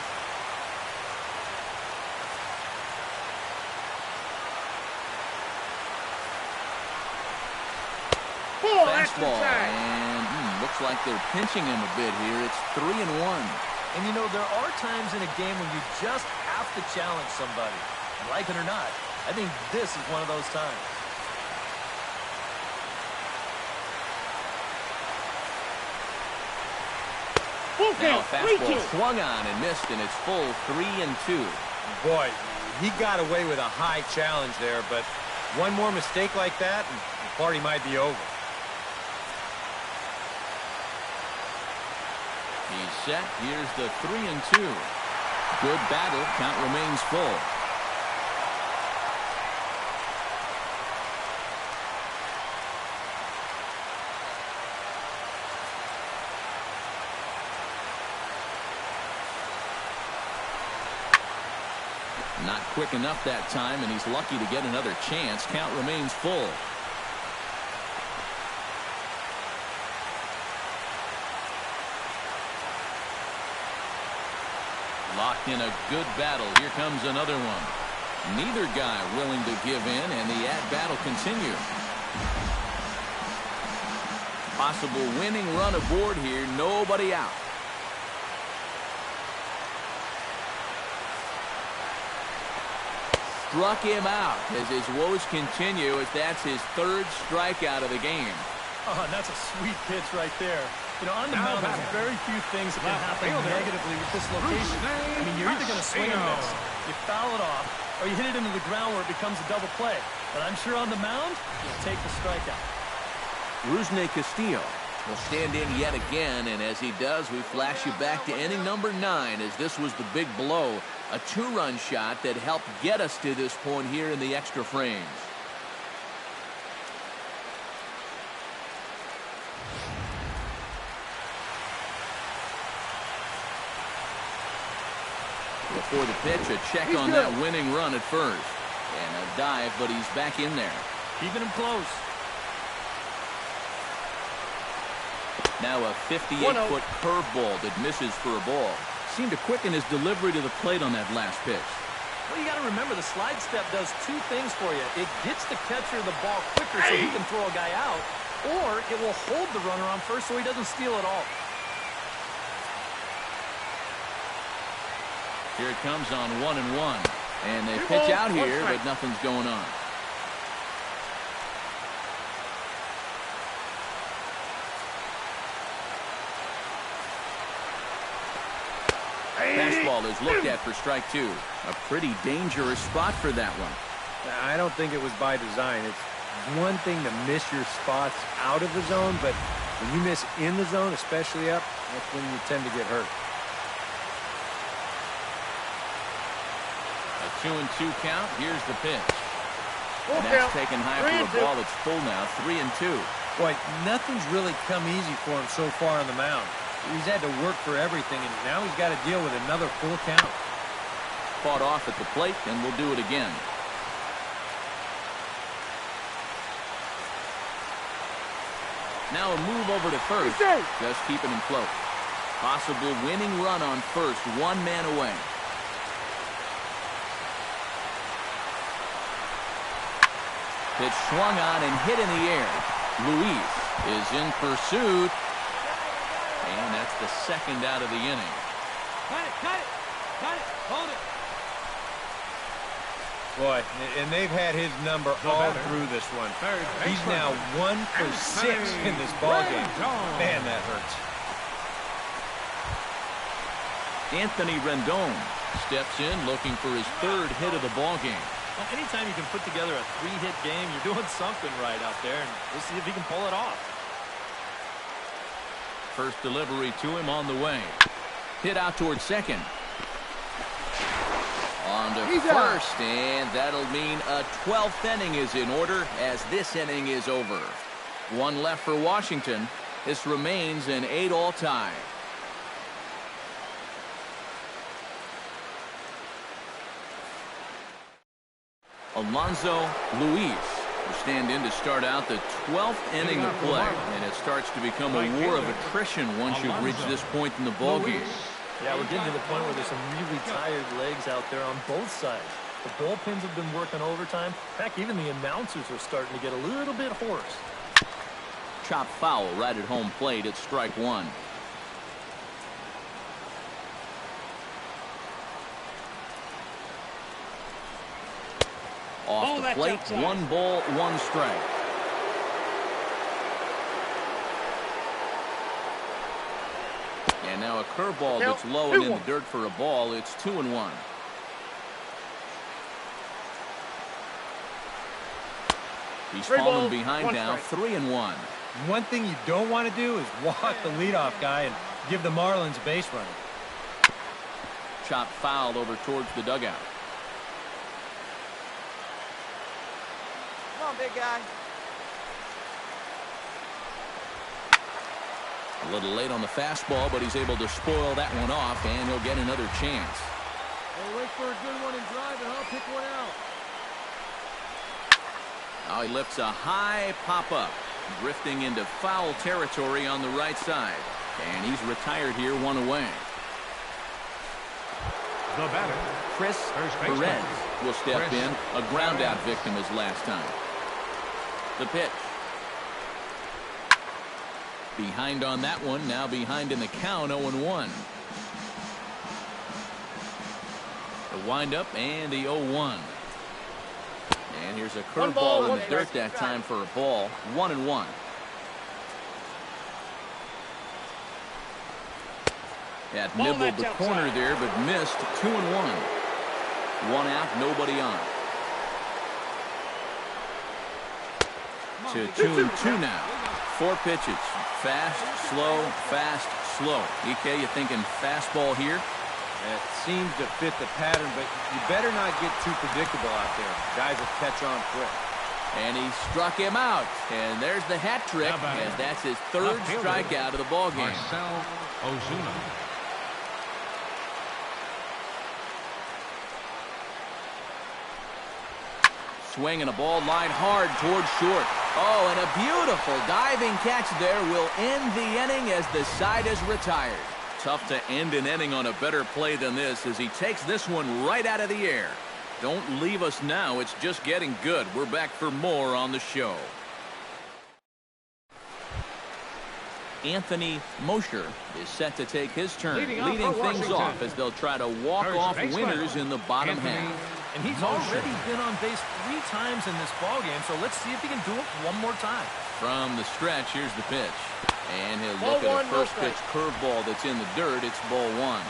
Fastball, and looks like they're pinching him a bit here. It's 3-1. And you know, there are times in a game when you just have to challenge somebody. Like it or not, I think this is one of those times. Now a fastball swung on and missed, and it's full 3-2. Boy, he got away with a high challenge there, but one more mistake like that, and the party might be over. He's set. Here's the 3-2. Good battle. Count remains full. Not quick enough that time, and he's lucky to get another chance. Count remains full. Locked in a good battle. Here comes another one. Neither guy willing to give in, and the at-bat will continue. Possible winning run aboard here. Nobody out. Struck him out as his woes continue, as that's his third strikeout of the game. Oh, and that's a sweet pitch right there. You know, on the mound, there's very few things that can happen negatively with this location. I mean, you're either going to swing and miss, you foul it off, or you hit it into the ground where it becomes a double play. But I'm sure on the mound, you'll take the strikeout. Rusney Castillo will stand in yet again, and as he does, we flash you back to inning number 9, as this was the big blow. A 2-run shot that helped get us to this point here in the extra frames. Before the pitch, a check on that winning run at first. And a dive, but he's back in there. Keeping him close. Now a 58-foot curveball that misses for a ball. Seemed to quicken his delivery to the plate on that last pitch. Well, you got to remember, the slide step does 2 things for you. It gets the catcher the ball quicker so he can throw a guy out, or it will hold the runner on first so he doesn't steal it all. Here it comes on 1-1. And they pitch out here, but nothing's going on. Fastball is looked at for strike 2. A pretty dangerous spot for that one. I don't think it was by design. It's one thing to miss your spots out of the zone, but when you miss in the zone, especially up, that's when you tend to get hurt. A 2-2 count. Here's the pitch. And that's taken high for a ball. It's full now. 3-2. Boy, nothing's really come easy for him so far on the mound. He's had to work for everything, and now he's got to deal with another full count. Fought off at the plate, and we'll do it again. Now a move over to first, just keeping him close. Possible winning run on first, 1 man away. Pitch swung on and hit in the air. Luis is in pursuit. And that's the second out of the inning. Cut it, hold it. Boy, and they've had his number all through this one. He's now 1 for 6 in this ballgame. Man, that hurts. Anthony Rendon steps in looking for his 3rd hit of the ballgame. Well, anytime you can put together a 3-hit game, you're doing something right out there, and we'll see if he can pull it off. First delivery to him on the way. Hit out towards second. On to first, and that'll mean a 12th inning is in order as this inning is over. 1 left for Washington. This remains an 8-all tie. Alonso Luis will stand in to start out the 12th inning of play, and it starts to become a war of attrition once you've reached this point in the ballgame. Yeah, we're getting to the point where there's some really tired legs out there on both sides. The bullpens have been working overtime. Heck, even the announcers are starting to get a little bit hoarse. Chop foul right at home plate. It's strike 1. Off the plate, 1 ball, 1 strike. And now a curveball that's low and in the dirt for a ball. It's 2-1. He's fallen behind now, 3-1. One thing you don't want to do is walk the leadoff guy and give the Marlins a base runner. Chop foul over towards the dugout. Come on, big guy. A little late on the fastball, but he's able to spoil that one off, and he'll get another chance. Hey, look for a good one and drive, and I'll pick one out. Oh, he lifts a high pop-up, drifting into foul territory on the right side. And he's retired here, one away. The batter, Chris Perez will step in. A ground-out victim as last time. The pitch. Behind on that one, now behind in the count, 0-1. The windup and the 0-1. And here's a curveball in the dirt that time for a ball. 1-1. That nibbled the corner there, but missed. 2-1. One out, nobody on. To 2-2 now. 4 pitches. Fast, slow, fast, slow. EK, you thinking fastball here? It seems to fit the pattern, but you better not get too predictable out there. Guys will catch on quick. And he struck him out. And there's the hat trick, as that's his 3rd strikeout of the ballgame. Marcell Ozuna. Swinging a ball line hard towards short. Oh, and a beautiful diving catch there will end the inning as the side is retired. Tough to end an inning on a better play than this as he takes this one right out of the air. Don't leave us now. It's just getting good. We're back for more on the show. Anthony Mosher is set to take his turn, leading things off as they'll try to walk off winners in the bottom half. And he's already been on base 3 times in this ballgame, so let's see if he can do it one more time. From the stretch, here's the pitch. And he'll look at a first pitch curveball that's in the dirt. It's ball 1.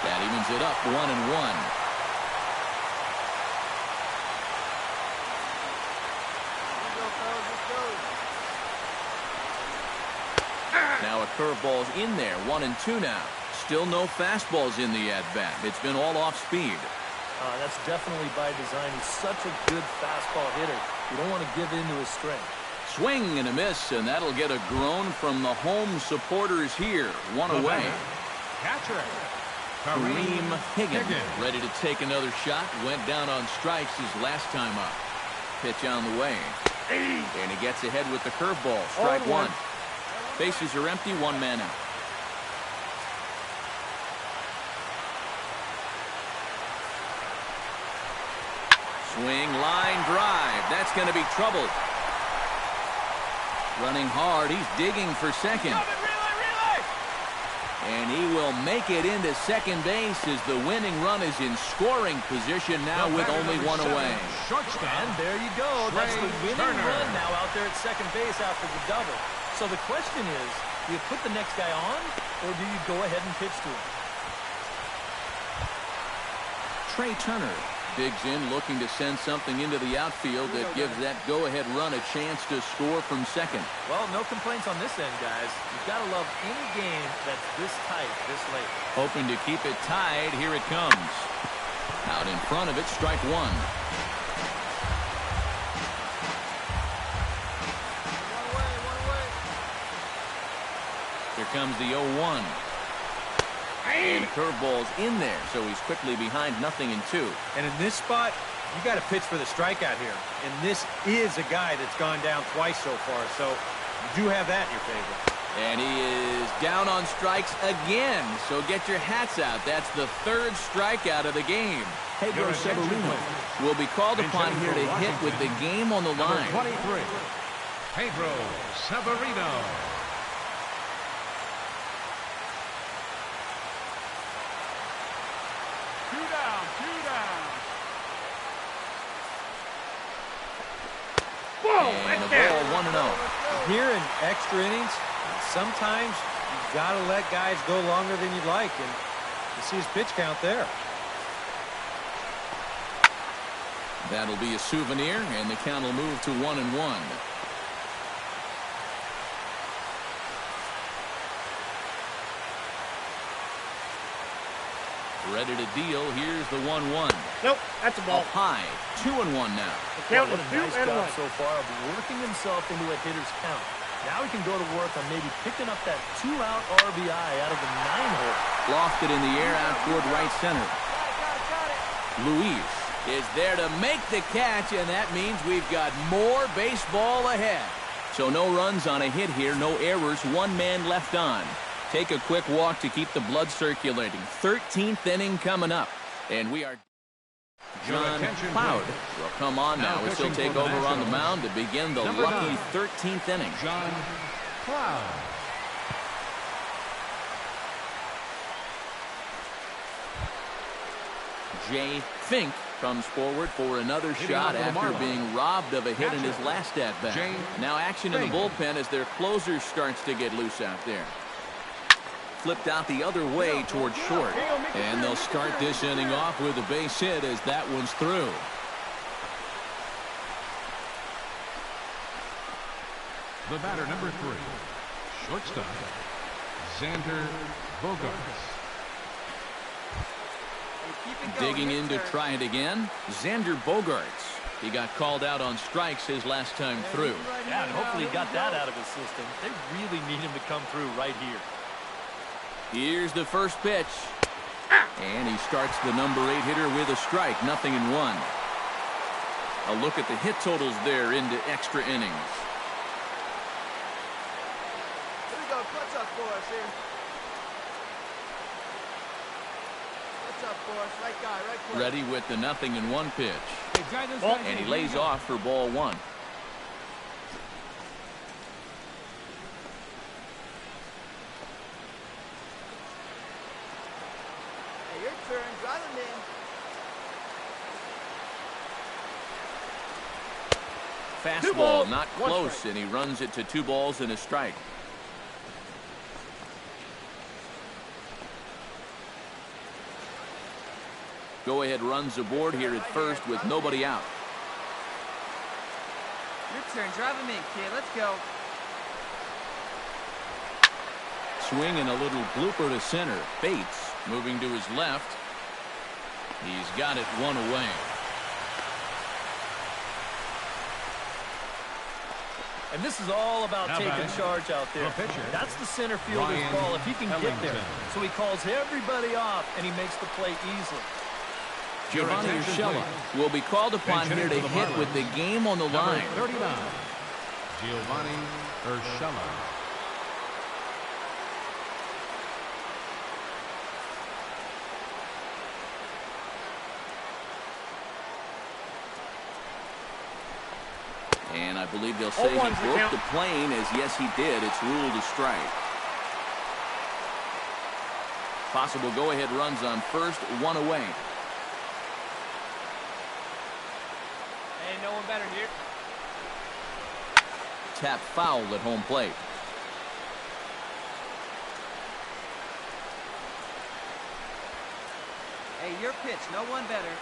That evens it up, 1-1. Now a curveball's in there, 1-2 now. Still no fastballs in the at-bat. It's been all off speed. That's definitely by design. He's such a good fastball hitter. You don't want to give in to his strength. Swing and a miss, and that'll get a groan from the home supporters here. 1 away. Catcher, Kareem Higgins ready to take another shot. Went down on strikes his last time up. Pitch on the way. And he gets ahead with the curveball. Strike 1. Bases are empty, 1 man out. Swing, line drive. That's going to be trouble. Running hard. He's digging for second. And he will make it into second base as the winning run is in scoring position now with only 1 away. And there you go. That's the winning run now out there at second base after the double. So the question is, do you put the next guy on, or do you go ahead and pitch to him? Trey Turner digs in, looking to send something into the outfield that gives that go-ahead run a chance to score from second. Well, no complaints on this end, guys. You've got to love any game that's this tight, this late. Hoping to keep it tied. Here it comes. Out in front of it, strike 1. Here comes the 0-1. And curveball's in there, so he's quickly behind 0-2. And in this spot, you got to pitch for the strikeout here. And this is a guy that's gone down twice so far, so you do have that in your favor. And he is down on strikes again, so get your hats out. That's the 3rd strikeout of the game. Pedro Severino will be called upon here to hit with the game on the line. 23, Pedro Severino. And the ball 1-0. Here in extra innings, sometimes you've got to let guys go longer than you'd like, and you see his pitch count there. That'll be a souvenir, and the count will move to 1-1. Ready to deal. Here's the 1-1. Nope, that's a ball. Up high. 2-1 now. The count What is a nice 2-1. job so far of working himself into a hitter's count. Now he can go to work on maybe picking up that 2-out RBI out of the 9-hole. Lofted in the air out toward right center. Got it. Luis is there to make the catch, and that means we've got more baseball ahead. So no runs on a hit here, no errors, one man left on. Take a quick walk to keep the blood circulating. 13th inning coming up, and we are... John Cloud will come on now as he'll take over on the mound to begin the lucky 13th inning. John Cloud. Jay Fink comes forward for another shot after being robbed of a hit in his last at-bat. Now action in the bullpen as their closer starts to get loose out there. Flipped out the other way towards short. And they'll start this inning off with a base hit as that one's through. The batter, number 3, shortstop, Xander Bogaerts. Digging in to try it again, Xander Bogaerts. He got called out on strikes his last time through. Yeah, and hopefully he got that out of his system. They really need him to come through right here. Here's the first pitch. And he starts the number 8 hitter with a strike, 0-1. A look at the hit totals there into extra innings. Here we go. What's up for us here? What's up for us? Right guy, right play. Ready with the 0-1 pitch. And he lays off for ball 1. Turn, drive him in. Fastball, not close, and he runs it to 2 balls and a strike. Go-ahead runs aboard here at first with nobody out. Your turn, drive him in, kid. Let's go. Swing and a little blooper to center. Bates moving to his left. He's got it 1 away. And this is all about Now taking batting, charge out there. the pitcher, That's the center fielder's Ryan ball if he can get there. Ellington. So he calls everybody off, and he makes the play easily. Giovanni Urshela will be called upon here to hit with the game on the line. Number 39, Giovanni Urshela. And I believe they'll say he broke the plane, as yes he did. It's ruled a strike. Possible go-ahead runs on first, 1 away. Hey, no one better here. Tap foul at home plate. Hey, your pitch, no one better.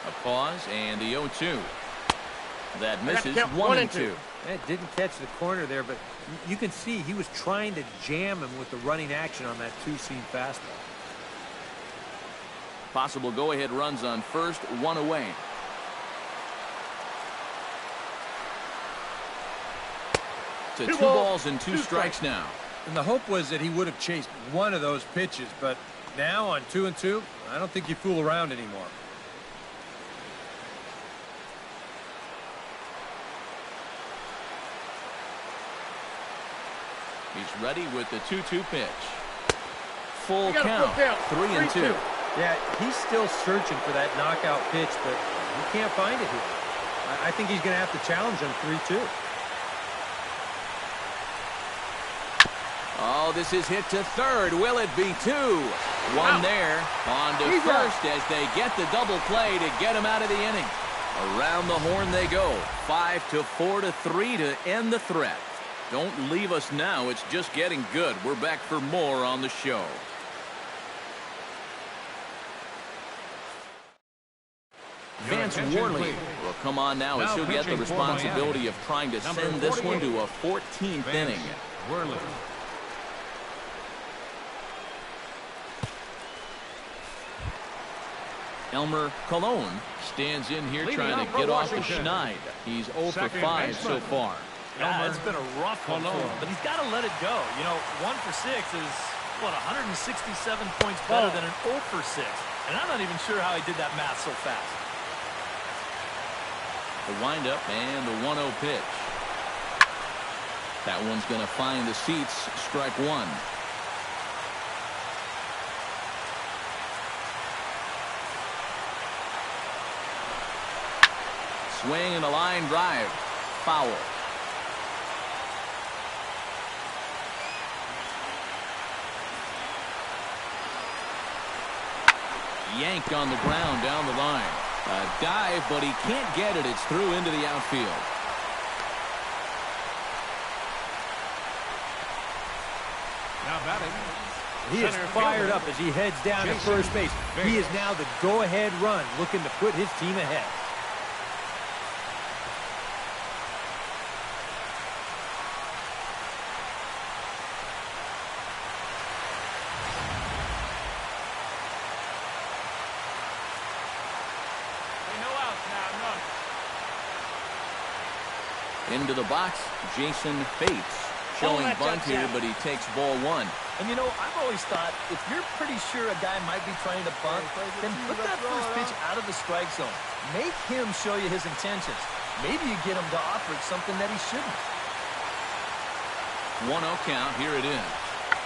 A pause and the 0-2. That misses 1-2. It didn't catch the corner there, but you can see he was trying to jam him with the running action on that 2-seam fastball. Possible go-ahead runs on first, 1 away. To 2 balls and 2 strikes now. And the hope was that he would have chased one of those pitches, but now on 2-2, I don't think you fool around anymore. He's ready with the 2-2 pitch. Full count, 3-2. Yeah, he's still searching for that knockout pitch, but he can't find it here. I think he's going to have to challenge him 3-2. Oh, this is hit to third. Will it be 2? One there. On to first as they get the double play to get him out of the inning. Around the horn they go. 5-4-3 to end the threat. Don't leave us now. It's just getting good. We're back for more on the show. Vance Worley will come on now as he'll get the responsibility of trying to send this one to a 14th inning. Worley. Elmer Cologne stands in here trying to get off the schneid. He's 0 for 5 so far. Yeah, it's been a rough one for him, but he's got to let it go. You know, 1 for 6 is, what, 167 points better than an 0 for 6. And I'm not even sure how he did that math so fast. The windup and the 1-0 pitch. That one's going to find the seats. Strike one. Swing and a line drive. Foul. Yanked on the ground down the line. A dive, but he can't get it. It's through into the outfield. Now batting. He is fired up as he heads down to first base. He is now the go-ahead run, looking to put his team ahead. Into the box, Jason Bates showing bunt here, but he takes ball one. And you know, I've always thought if you're pretty sure a guy might be trying to bunt, then put that first pitch out of the strike zone. Make him show you his intentions. Maybe you get him to offer something that he shouldn't. 1-0 count. Here it is.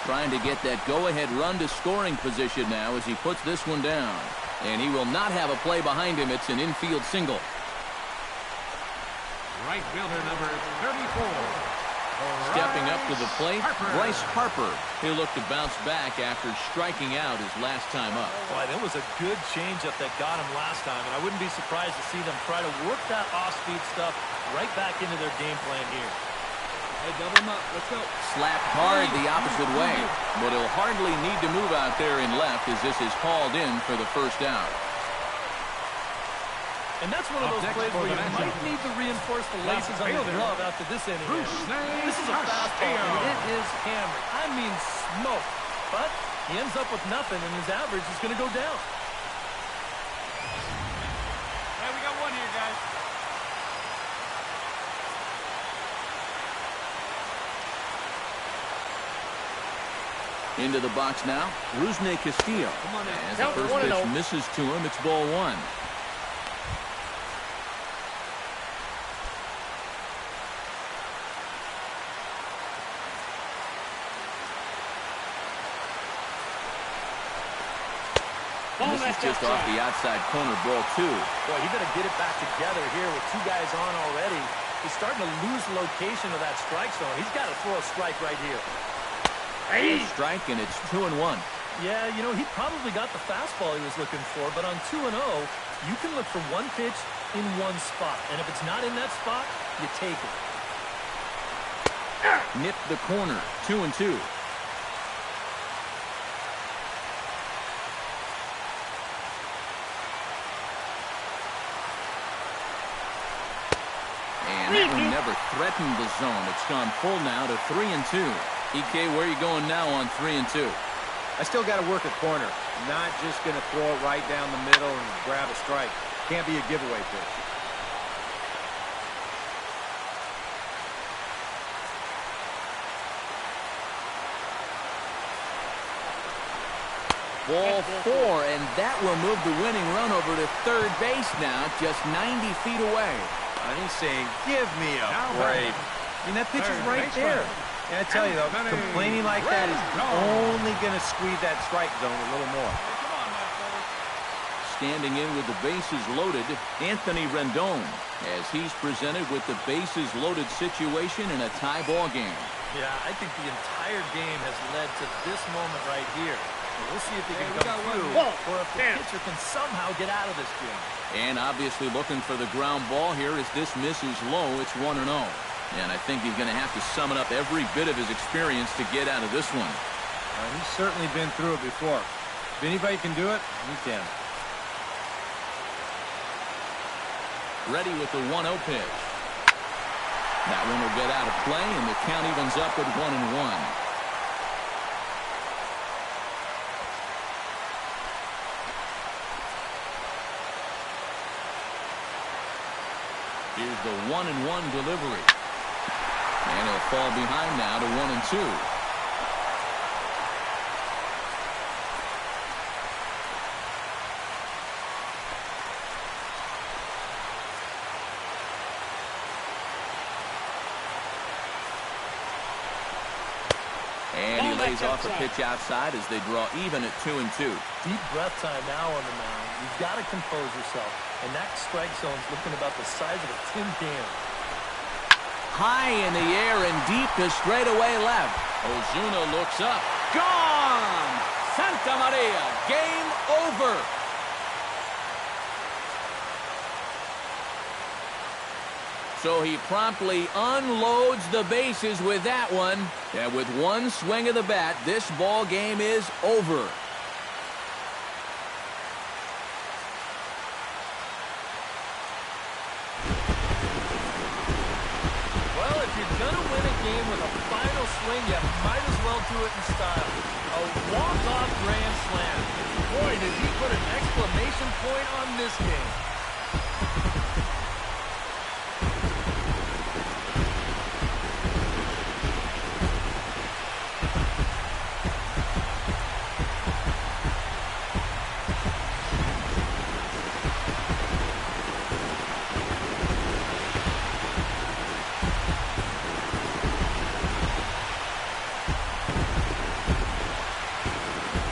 Trying to get that go-ahead run to scoring position now as he puts this one down. And he will not have a play behind him. It's an infield single. Right fielder number 34. Stepping up to the plate, Bryce Harper. He'll look to bounce back after striking out his last time up. Boy, that was a good changeup that got him last time, and I wouldn't be surprised to see them try to work that off-speed stuff right back into their game plan here. Hey, double him up. Let's go. Slapped hard the opposite way, but he'll hardly need to move out there in left as this is hauled in for the first out. And that's one of those plays where you might need to reinforce the laces on your glove after this inning. This is a fastball, and it is hammered. I mean smoke. But he ends up with nothing, and his average is going to go down. Hey, we got one here, guys. Into the box now, Rusney Castillo. As the first pitch misses to him, it's ball one. This is just off the outside corner, ball two. Boy, he better get it back together here with two guys on already. He's starting to lose location of that strike zone. He's got to throw a strike right here. A strike, and it's 2-1. Yeah, you know, he probably got the fastball he was looking for, but on 2-0, you can look for one pitch in one spot. And if it's not in that spot, you take it. Nipped the corner, 2-2. And that one never threatened the zone. It's gone full now to 3-2. EK, where are you going now on 3-2? I still got to work a corner. I'm not just going to throw it right down the middle and grab a strike. Can't be a giveaway pitch. Ball four, and that will move the winning run over to third base now, just 90 feet away. And he's saying, give me a break. I mean, that pitch is right there. And I tell you, though, complaining like that is only going to squeeze that strike zone a little more. Standing in with the bases loaded, Anthony Rendon, as he's presented with the bases loaded situation in a tie ball game. Yeah, I think the entire game has led to this moment right here. We'll see if he can come through, or if the pitcher can somehow get out of this game. And obviously looking for the ground ball here as this misses low. It's 1-0. And I think he's going to have to summon up every bit of his experience to get out of this one. He's certainly been through it before. If anybody can do it, he can. Ready with the 1-0 pitch. That one will get out of play, and the count evens up at 1-1. the 1-1 delivery. And he'll fall behind now to 1-2. And he lays off a pitch outside as they draw even at 2-2. Deep breath time now on the mound. You've got to compose yourself. And that strike zone's looking about the size of a tin can. High in the air and deep to straightaway left. Ozuna looks up. Gone! Santa Maria, game over. So he promptly unloads the bases with that one. And with one swing of the bat, this ball game is over. Well, if you're going to win a game with a final swing, you might as well do it in style. A walk-off grand slam. Boy, did he put an exclamation point on this game.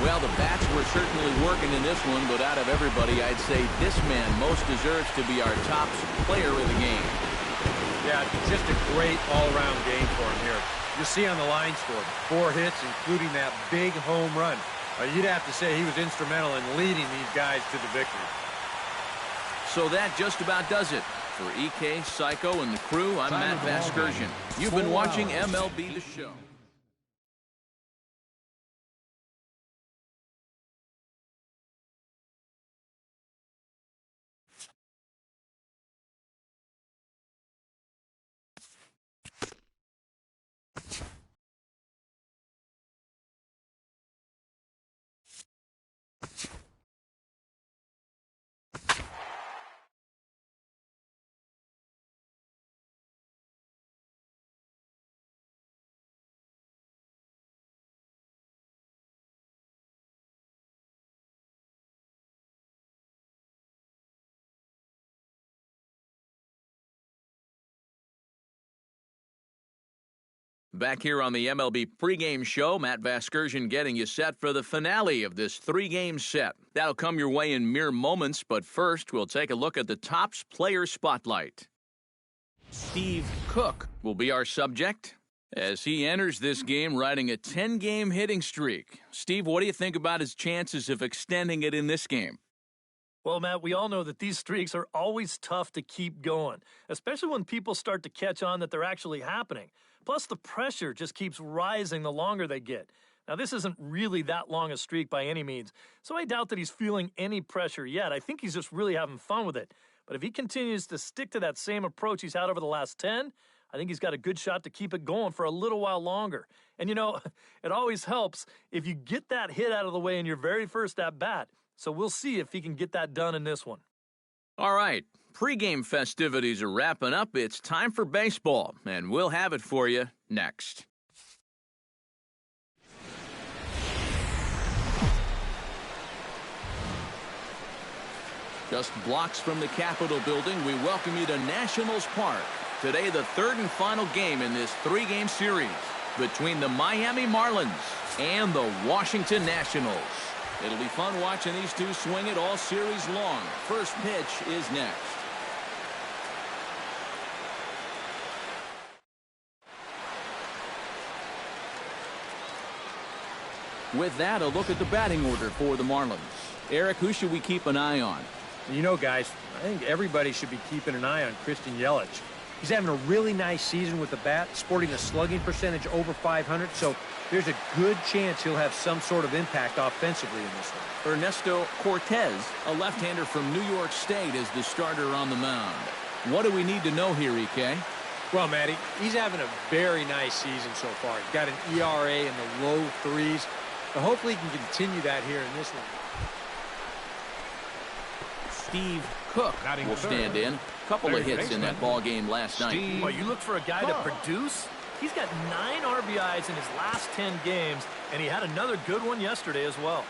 Well, the bats were certainly working in this one, but out of everybody, I'd say this man most deserves to be our top player of the game. Yeah, just a great all-around game for him here. You'll see on the line score, 4 hits, including that big home run. You'd have to say he was instrumental in leading these guys to the victory. So that just about does it. For EK, Psycho, and the crew, I'm Matt Vasgersian. You've been watching MLB The Show. Back here on the MLB pregame show, Matt Vasgersian getting you set for the finale of this 3-game set. That'll come your way in mere moments, but first we'll take a look at the Topps Player Spotlight. Steve Cook will be our subject as he enters this game riding a 10-game hitting streak. Steve, what do you think about his chances of extending it in this game? Well, Matt, we all know that these streaks are always tough to keep going, especially when people start to catch on that they're actually happening. Plus, the pressure just keeps rising the longer they get. Now, this isn't really that long a streak by any means, so I doubt that he's feeling any pressure yet. I think he's just really having fun with it. But if he continues to stick to that same approach he's had over the last 10, I think he's got a good shot to keep it going for a little while longer. And, you know, it always helps if you get that hit out of the way in your very first at-bat. So we'll see if he can get that done in this one. All right, pregame festivities are wrapping up. It's time for baseball, and we'll have it for you next. Just blocks from the Capitol building, we welcome you to Nationals Park. Today, the third and final game in this 3-game series between the Miami Marlins and the Washington Nationals. It'll be fun watching these two swing it all series long. First pitch is next. With that, a look at the batting order for the Marlins. Eric, who should we keep an eye on? You know, guys, I think everybody should be keeping an eye on Christian Yelich. He's having a really nice season with the bat, sporting a slugging percentage over 500, so there's a good chance he'll have some sort of impact offensively in this one. Ernesto Cortez, a left-hander from New York State, is the starter on the mound. What do we need to know here, EK? Well, Matty, he's having a very nice season so far. He's got an ERA in the low 3s. So hopefully he can continue that here in this one. Steve Cook will stand in. A couple of hits in that ball game last night. Well, you look for a guy to produce? He's got 9 RBIs in his last 10 games, and he had another good one yesterday as well.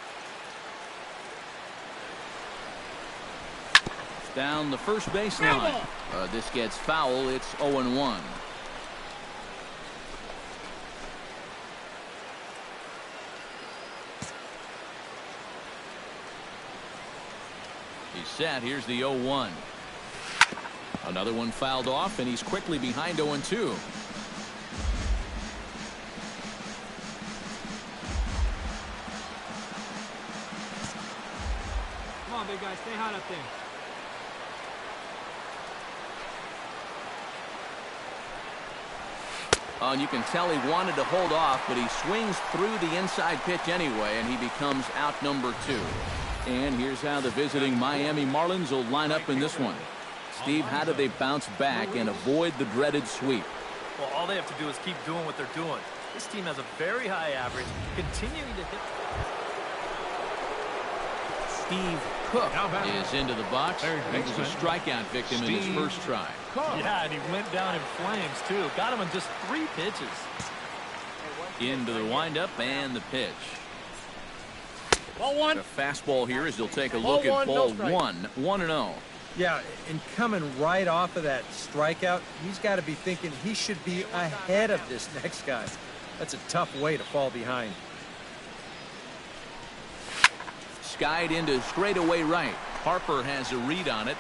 Down the first base line. This gets foul. It's 0-1. He's set. Here's the 0-1. Another one fouled off, and he's quickly behind 0-2. Come on, big guy. Stay hot up there. And you can tell he wanted to hold off, but he swings through the inside pitch anyway, and he becomes out number 2. And here's how the visiting Miami Marlins will line up in this one. Steve, how do they bounce back and avoid the dreaded sweep? Well, all they have to do is keep doing what they're doing. This team has a very high average, continuing to hit. Steve Cook is into the box. He was a strikeout victim in his first try. Yeah, and he went down in flames, too. Got him in just 3 pitches. Into the windup and the pitch. Ball 1. The fastball here as he'll take a look at ball 1. 1-0. Yeah, and coming right off of that strikeout, he's got to be thinking he should be ahead of this next guy. That's a tough way to fall behind. Skied into straightaway right. Harper has a read on it.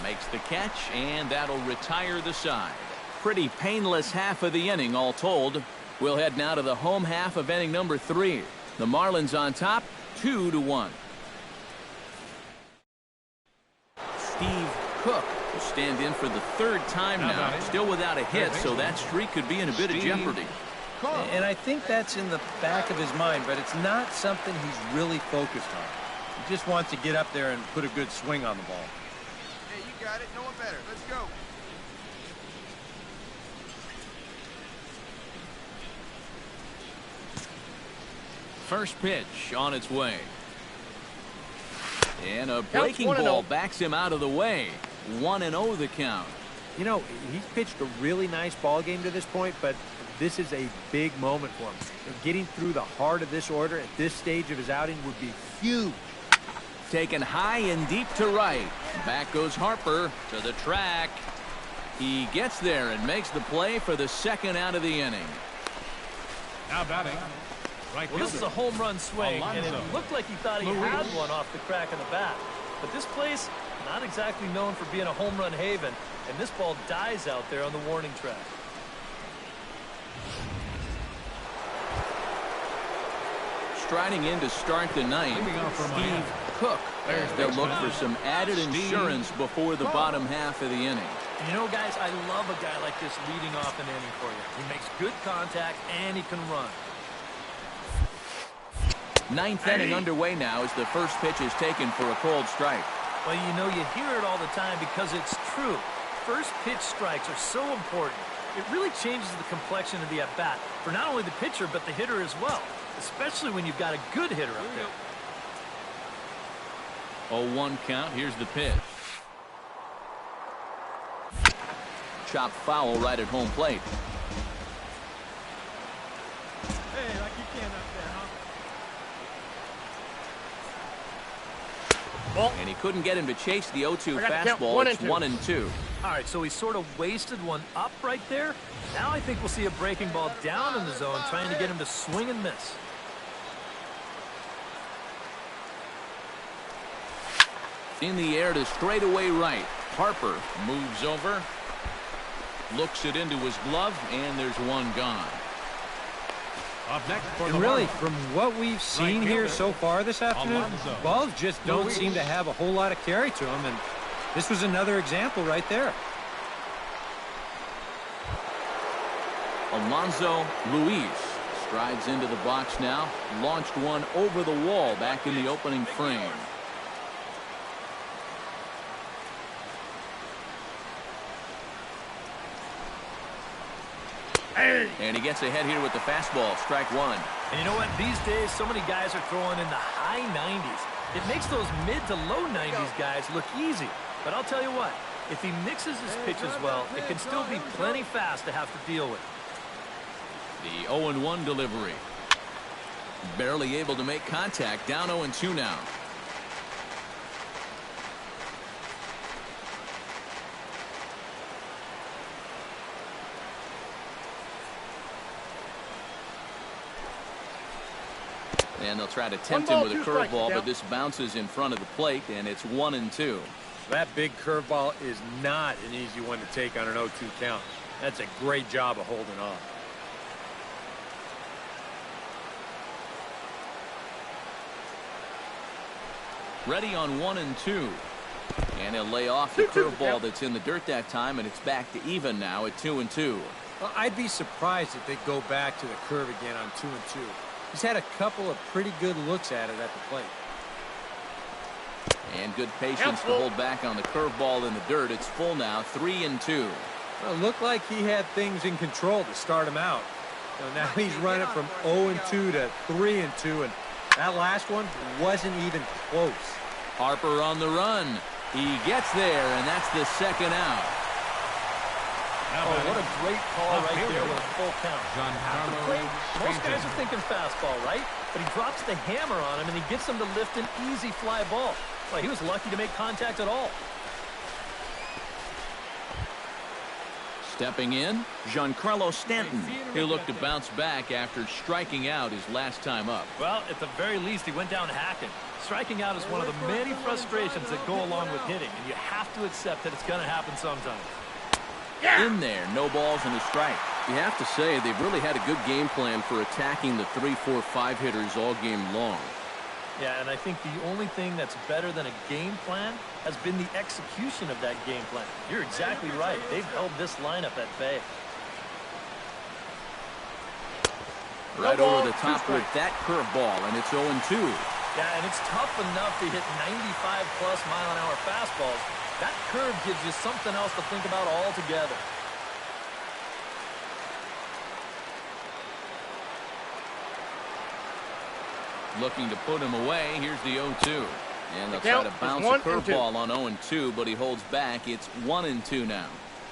Makes the catch, and that'll retire the side. Pretty painless half of the inning, all told. We'll head now to the home half of inning number 3. The Marlins on top, 2-1. Steve Cook will stand in for the 3rd time now. Still without a hit, so that streak could be in a bit of jeopardy. And I think that's in the back of his mind, but it's not something he's really focused on. He just wants to get up there and put a good swing on the ball. Hey, you got it. No one better. Let's go. First pitch on its way. And a breaking ball backs him out of the way. 1-0 the count. You know, he's pitched a really nice ball game to this point, but this is a big moment for him. Getting through the heart of this order at this stage of his outing would be huge. Taken high and deep to right. Back goes Harper to the track. He gets there and makes the play for the 2nd out of the inning. Now batting. Right. Well, this is a home run swing, and it looked like he thought he had one off the crack of the bat. But this place, not exactly known for being a home run haven, and this ball dies out there on the warning track. Striding in to start the 9th, Steve Cook. They'll look for some added insurance before the bottom half of the inning. You know, guys, I love a guy like this leading off an inning for you. He makes good contact, and he can run. 9th inning underway now as the first pitch is taken for a called strike. Well, you know, you hear it all the time because it's true. First pitch strikes are so important. It really changes the complexion of the at-bat for not only the pitcher but the hitter as well, especially when you've got a good hitter up there. 0-1 count. Here's the pitch. Chopped foul right at home plate. Hey, like you can up there, huh? And he couldn't get him to chase the 0-2 fastball. It's 1-2. All right, so he sort of wasted one up right there. Now I think we'll see a breaking ball down in the zone, trying to get him to swing and miss. In the air to straightaway right. Harper moves over, looks it into his glove, and there's one gone. Up next for And the really, Marlins. from what we've seen here so far this afternoon, Alonso. balls just don't seem to have a whole lot of carry to them, and this was another example right there. Alonso Luis strides into the box now. Launched one over the wall back in the opening frame. And he gets ahead here with the fastball. Strike 1. And you know what? These days, so many guys are throwing in the high 90s. It makes those mid to low 90s guys look easy. But I'll tell you what, if he mixes his pitches well, it can still be plenty fast to have to deal with. The 0-1 delivery. Barely able to make contact. Down 0-2 now. And they'll try to tempt him with a curveball, but this bounces in front of the plate, and it's 1-2. That big curveball is not an easy one to take on an 0-2 count. That's a great job of holding off. Ready on 1-2. And he'll lay off the curveball that's in the dirt that time, and it's back to even now at 2-2. Well, I'd be surprised if they go back to the curve again on 2-2. He's had a couple of pretty good looks at it at the plate. And good patience to hold back on the curveball in the dirt. It's full now, 3-2. Well, it looked like he had things in control to start him out. So now he's running from 0-2 to 3-2, and that last one wasn't even close. Harper on the run. He gets there, and that's the second out. Oh, what a great call right there with a full count. At the plate, most guys are thinking fastball, right? But he drops the hammer on him, and he gets him to lift an easy fly ball. Well, he was lucky to make contact at all. Stepping in, Giancarlo Stanton. He'll look to bounce back after striking out his last time up. Well, at the very least, he went down hacking. Striking out is one of the many frustrations that go along with hitting, and you have to accept that it's going to happen sometimes. In there, no balls and a strike. You have to say they've really had a good game plan for attacking the 3, 4, 5 hitters all game long. Yeah, and I think the only thing that's better than a game plan has been the execution of that game plan. You're exactly right. They've held this lineup at bay. Right over the top with that curveball, and it's 0-2. Yeah, and it's tough enough to hit 95-plus mile-an-hour fastballs. That curve gives you something else to think about altogether. Looking to put him away. Here's the 0-2. And they'll try to bounce a curveball on 0-2, but he holds back. It's 1-2 now.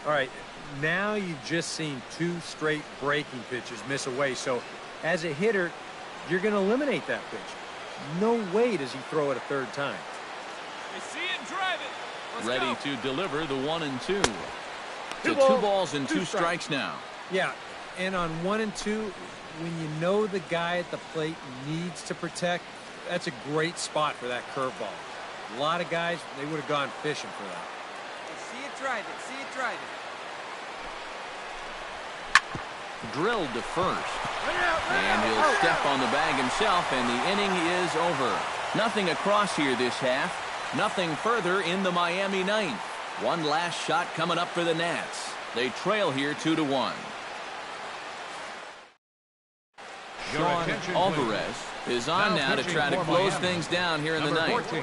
All right, now you've just seen 2 straight breaking pitches miss away. So as a hitter, you're going to eliminate that pitch. No way does he throw it a third time. They see it and drive it. Let's Ready go. to deliver the 1-2. So 2 balls, balls and 2 strikes now. Yeah, and on 1-2, when you know the guy at the plate needs to protect, that's a great spot for that curveball. A lot of guys, they would have gone fishing for that. They see it, drive it. See it, drive it. Drilled to first. And he'll step on the bag himself, and the inning is over. Nothing across here this half. Nothing further in the Miami ninth. One last shot coming up for the Nats. They trail here 2-1. Sean Alvarez is on now to try to close things down here in the ninth. 14,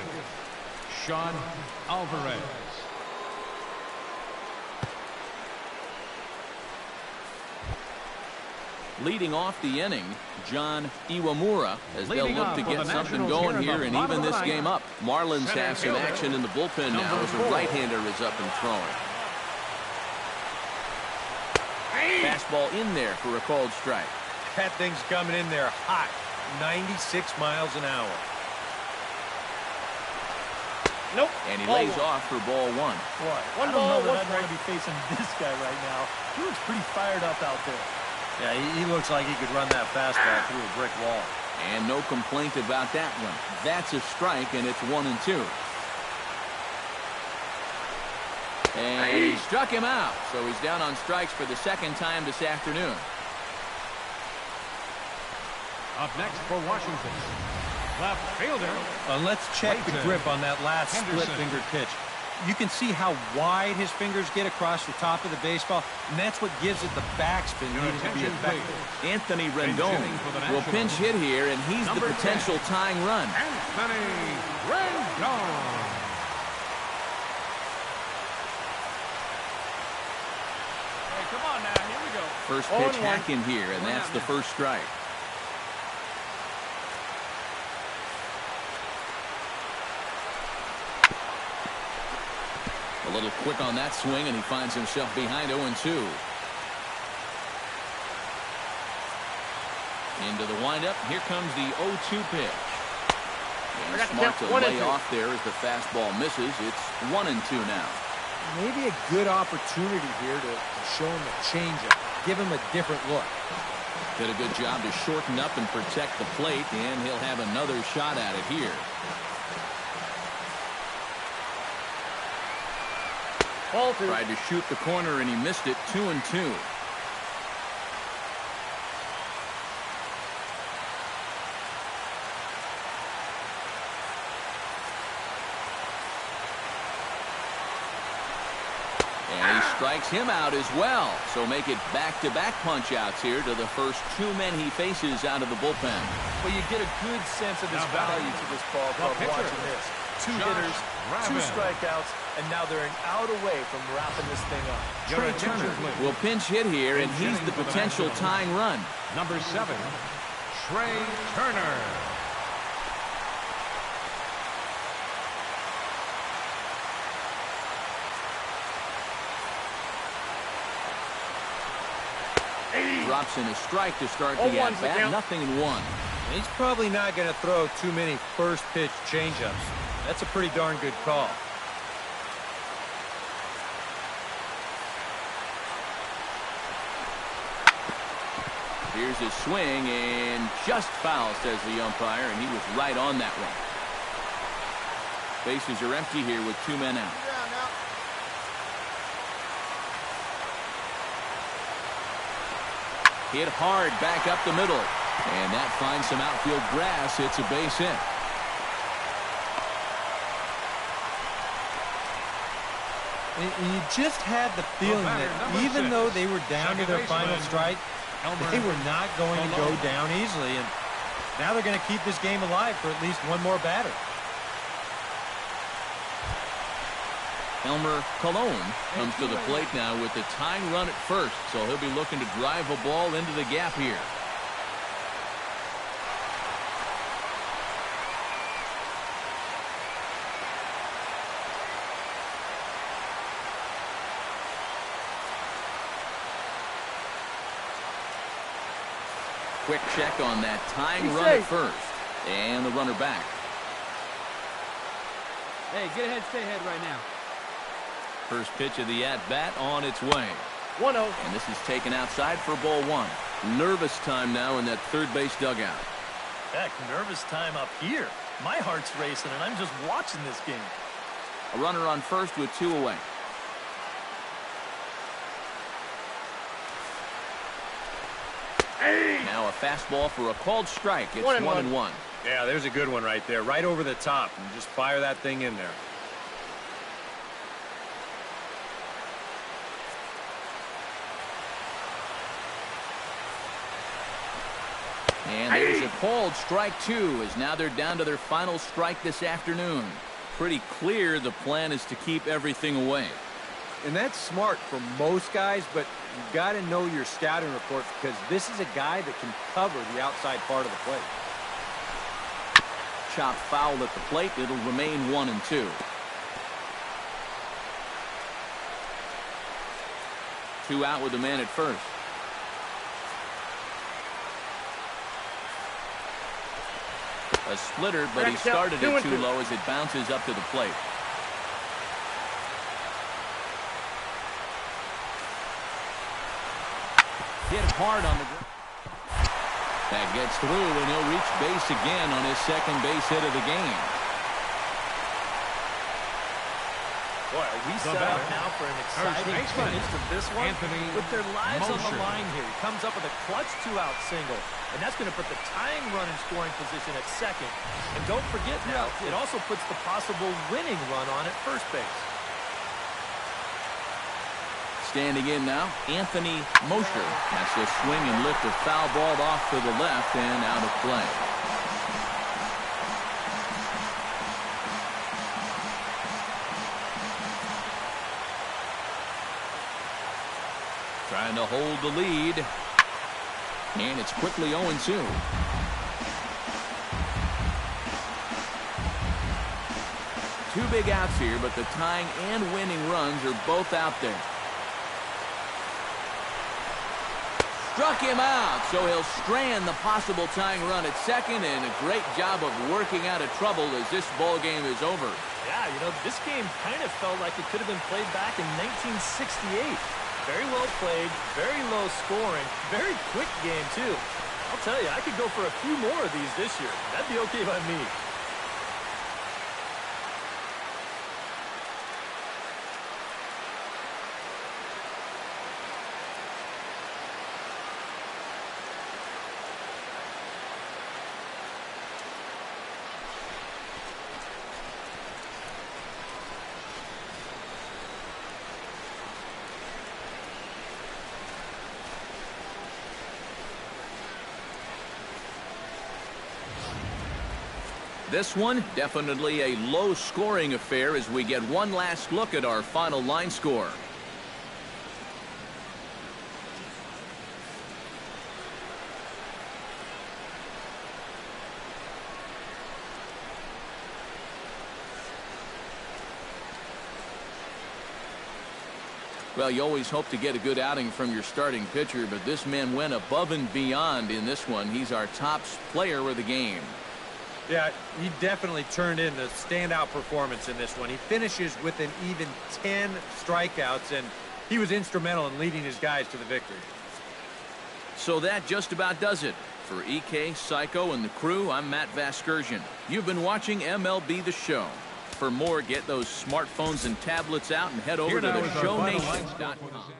Sean Alvarez. Leading off the inning, John Iwamura, as they'll look to get something going here and even this game up. Marlins have some action in the bullpen now as a right-hander is up and throwing. Fastball in there for a called strike. That thing's coming in there hot, 96 miles an hour. Nope. And he lays off for ball 1. Boy, I don't know that I'd want to be facing this guy right now. He looks pretty fired up out there. Yeah, he looks like he could run that fastball through a brick wall. And no complaint about that one. That's a strike, and it's 1-2. And he struck him out, so he's down on strikes for the second time this afternoon. Up next for Washington, left fielder. Let's check the grip on that last split-fingered pitch. You can see how wide his fingers get across the top of the baseball, and that's what gives it the backspin needed to be effective. Anthony Rendon will pinch hit here, and he's the potential tying run. Anthony Rendon. Hey, come on now. Here we go. First pitch hacking here, and that's the first strike. A little quick on that swing, and he finds himself behind 0-2. Into the windup. Here comes the 0-2 pitch. And smart to lay off there as the fastball misses. It's 1-2 now. Maybe a good opportunity here to show him a changeup, give him a different look. Did a good job to shorten up and protect the plate, and he'll have another shot at it here. Tried to shoot the corner, and he missed it. 2-2. And he strikes him out as well. So make it back-to-back punch-outs here to the first two men he faces out of the bullpen. Well, you get a good sense of his value to this ball club watching this. Two hitters, two strikeouts, and now they're an out away from wrapping this thing up. Trey Turner will pinch hit here, and he's the potential tying run. Number 7, Trey Turner. Drops in a strike to start the at-bat. 0-1. He's probably not going to throw too many first-pitch changeups. That's a pretty darn good call. Here's his swing, and just foul, says the umpire, and he was right on that one. Bases are empty here with 2 men out. Hit hard back up the middle. And that finds some outfield grass. It's a base hit. You just had the feeling that even though they were down to their final strike, they were not going to go down easily. And now they're going to keep this game alive for at least one more batter. Elmer Colon comes to the plate now with the tying run at first, so he'll be looking to drive a ball into the gap here. Quick check on that tying run at first, and the runner back. Hey, get ahead, stay ahead right now. First pitch of the at-bat on its way. 1-0. And this is taken outside for ball 1. Nervous time now in that third base dugout. Heck, nervous time up here. My heart's racing, and I'm just watching this game. A runner on first with 2 away. Now a fastball for a called strike. It's 1-1. Yeah, there's a good one right there. Right over the top. And just fire that thing in there. And there's a called strike 2, as now they're down to their final strike this afternoon. Pretty clear the plan is to keep everything away. And that's smart for most guys, but you've got to know your scouting report because this is a guy that can cover the outside part of the plate. Chopped foul at the plate. It'll remain 1-2. 2 out with a man at first. A splitter, but he started it too low as it bounces up to the plate. Hit hard on the ground. That gets through, and he'll reach base again on his second base hit of the game. Boy, are we set up now for an exciting finish to this one? With their lives on the line here, he comes up with a clutch 2-out single, and that's going to put the tying run in scoring position at second. And don't forget now, it also puts the possible winning run on at first base. Standing in now, Anthony Mosher has to swing and lift a foul ball off to the left and out of play. Trying to hold the lead. And it's quickly 0-2. two big outs here, but the tying and winning runs are both out there. Struck him out, so he'll strand the possible tying run at second, and a great job of working out of trouble as this ball game is over. Yeah, you know, this game kind of felt like it could have been played back in 1968. Very well played, very low scoring, very quick game, too. I'll tell you, I could go for a few more of these this year. That'd be okay by me. This one, definitely a low-scoring affair as we get one last look at our final line score. Well, you always hope to get a good outing from your starting pitcher, but this man went above and beyond in this one. He's our top player of the game. Yeah, he definitely turned in a standout performance in this one. He finishes with an even 10 strikeouts, and he was instrumental in leading his guys to the victory. So that just about does it. For EK, Psycho, and the crew, I'm Matt Vasgersian. You've been watching MLB The Show. For more, get those smartphones and tablets out and head over to theshownations.com.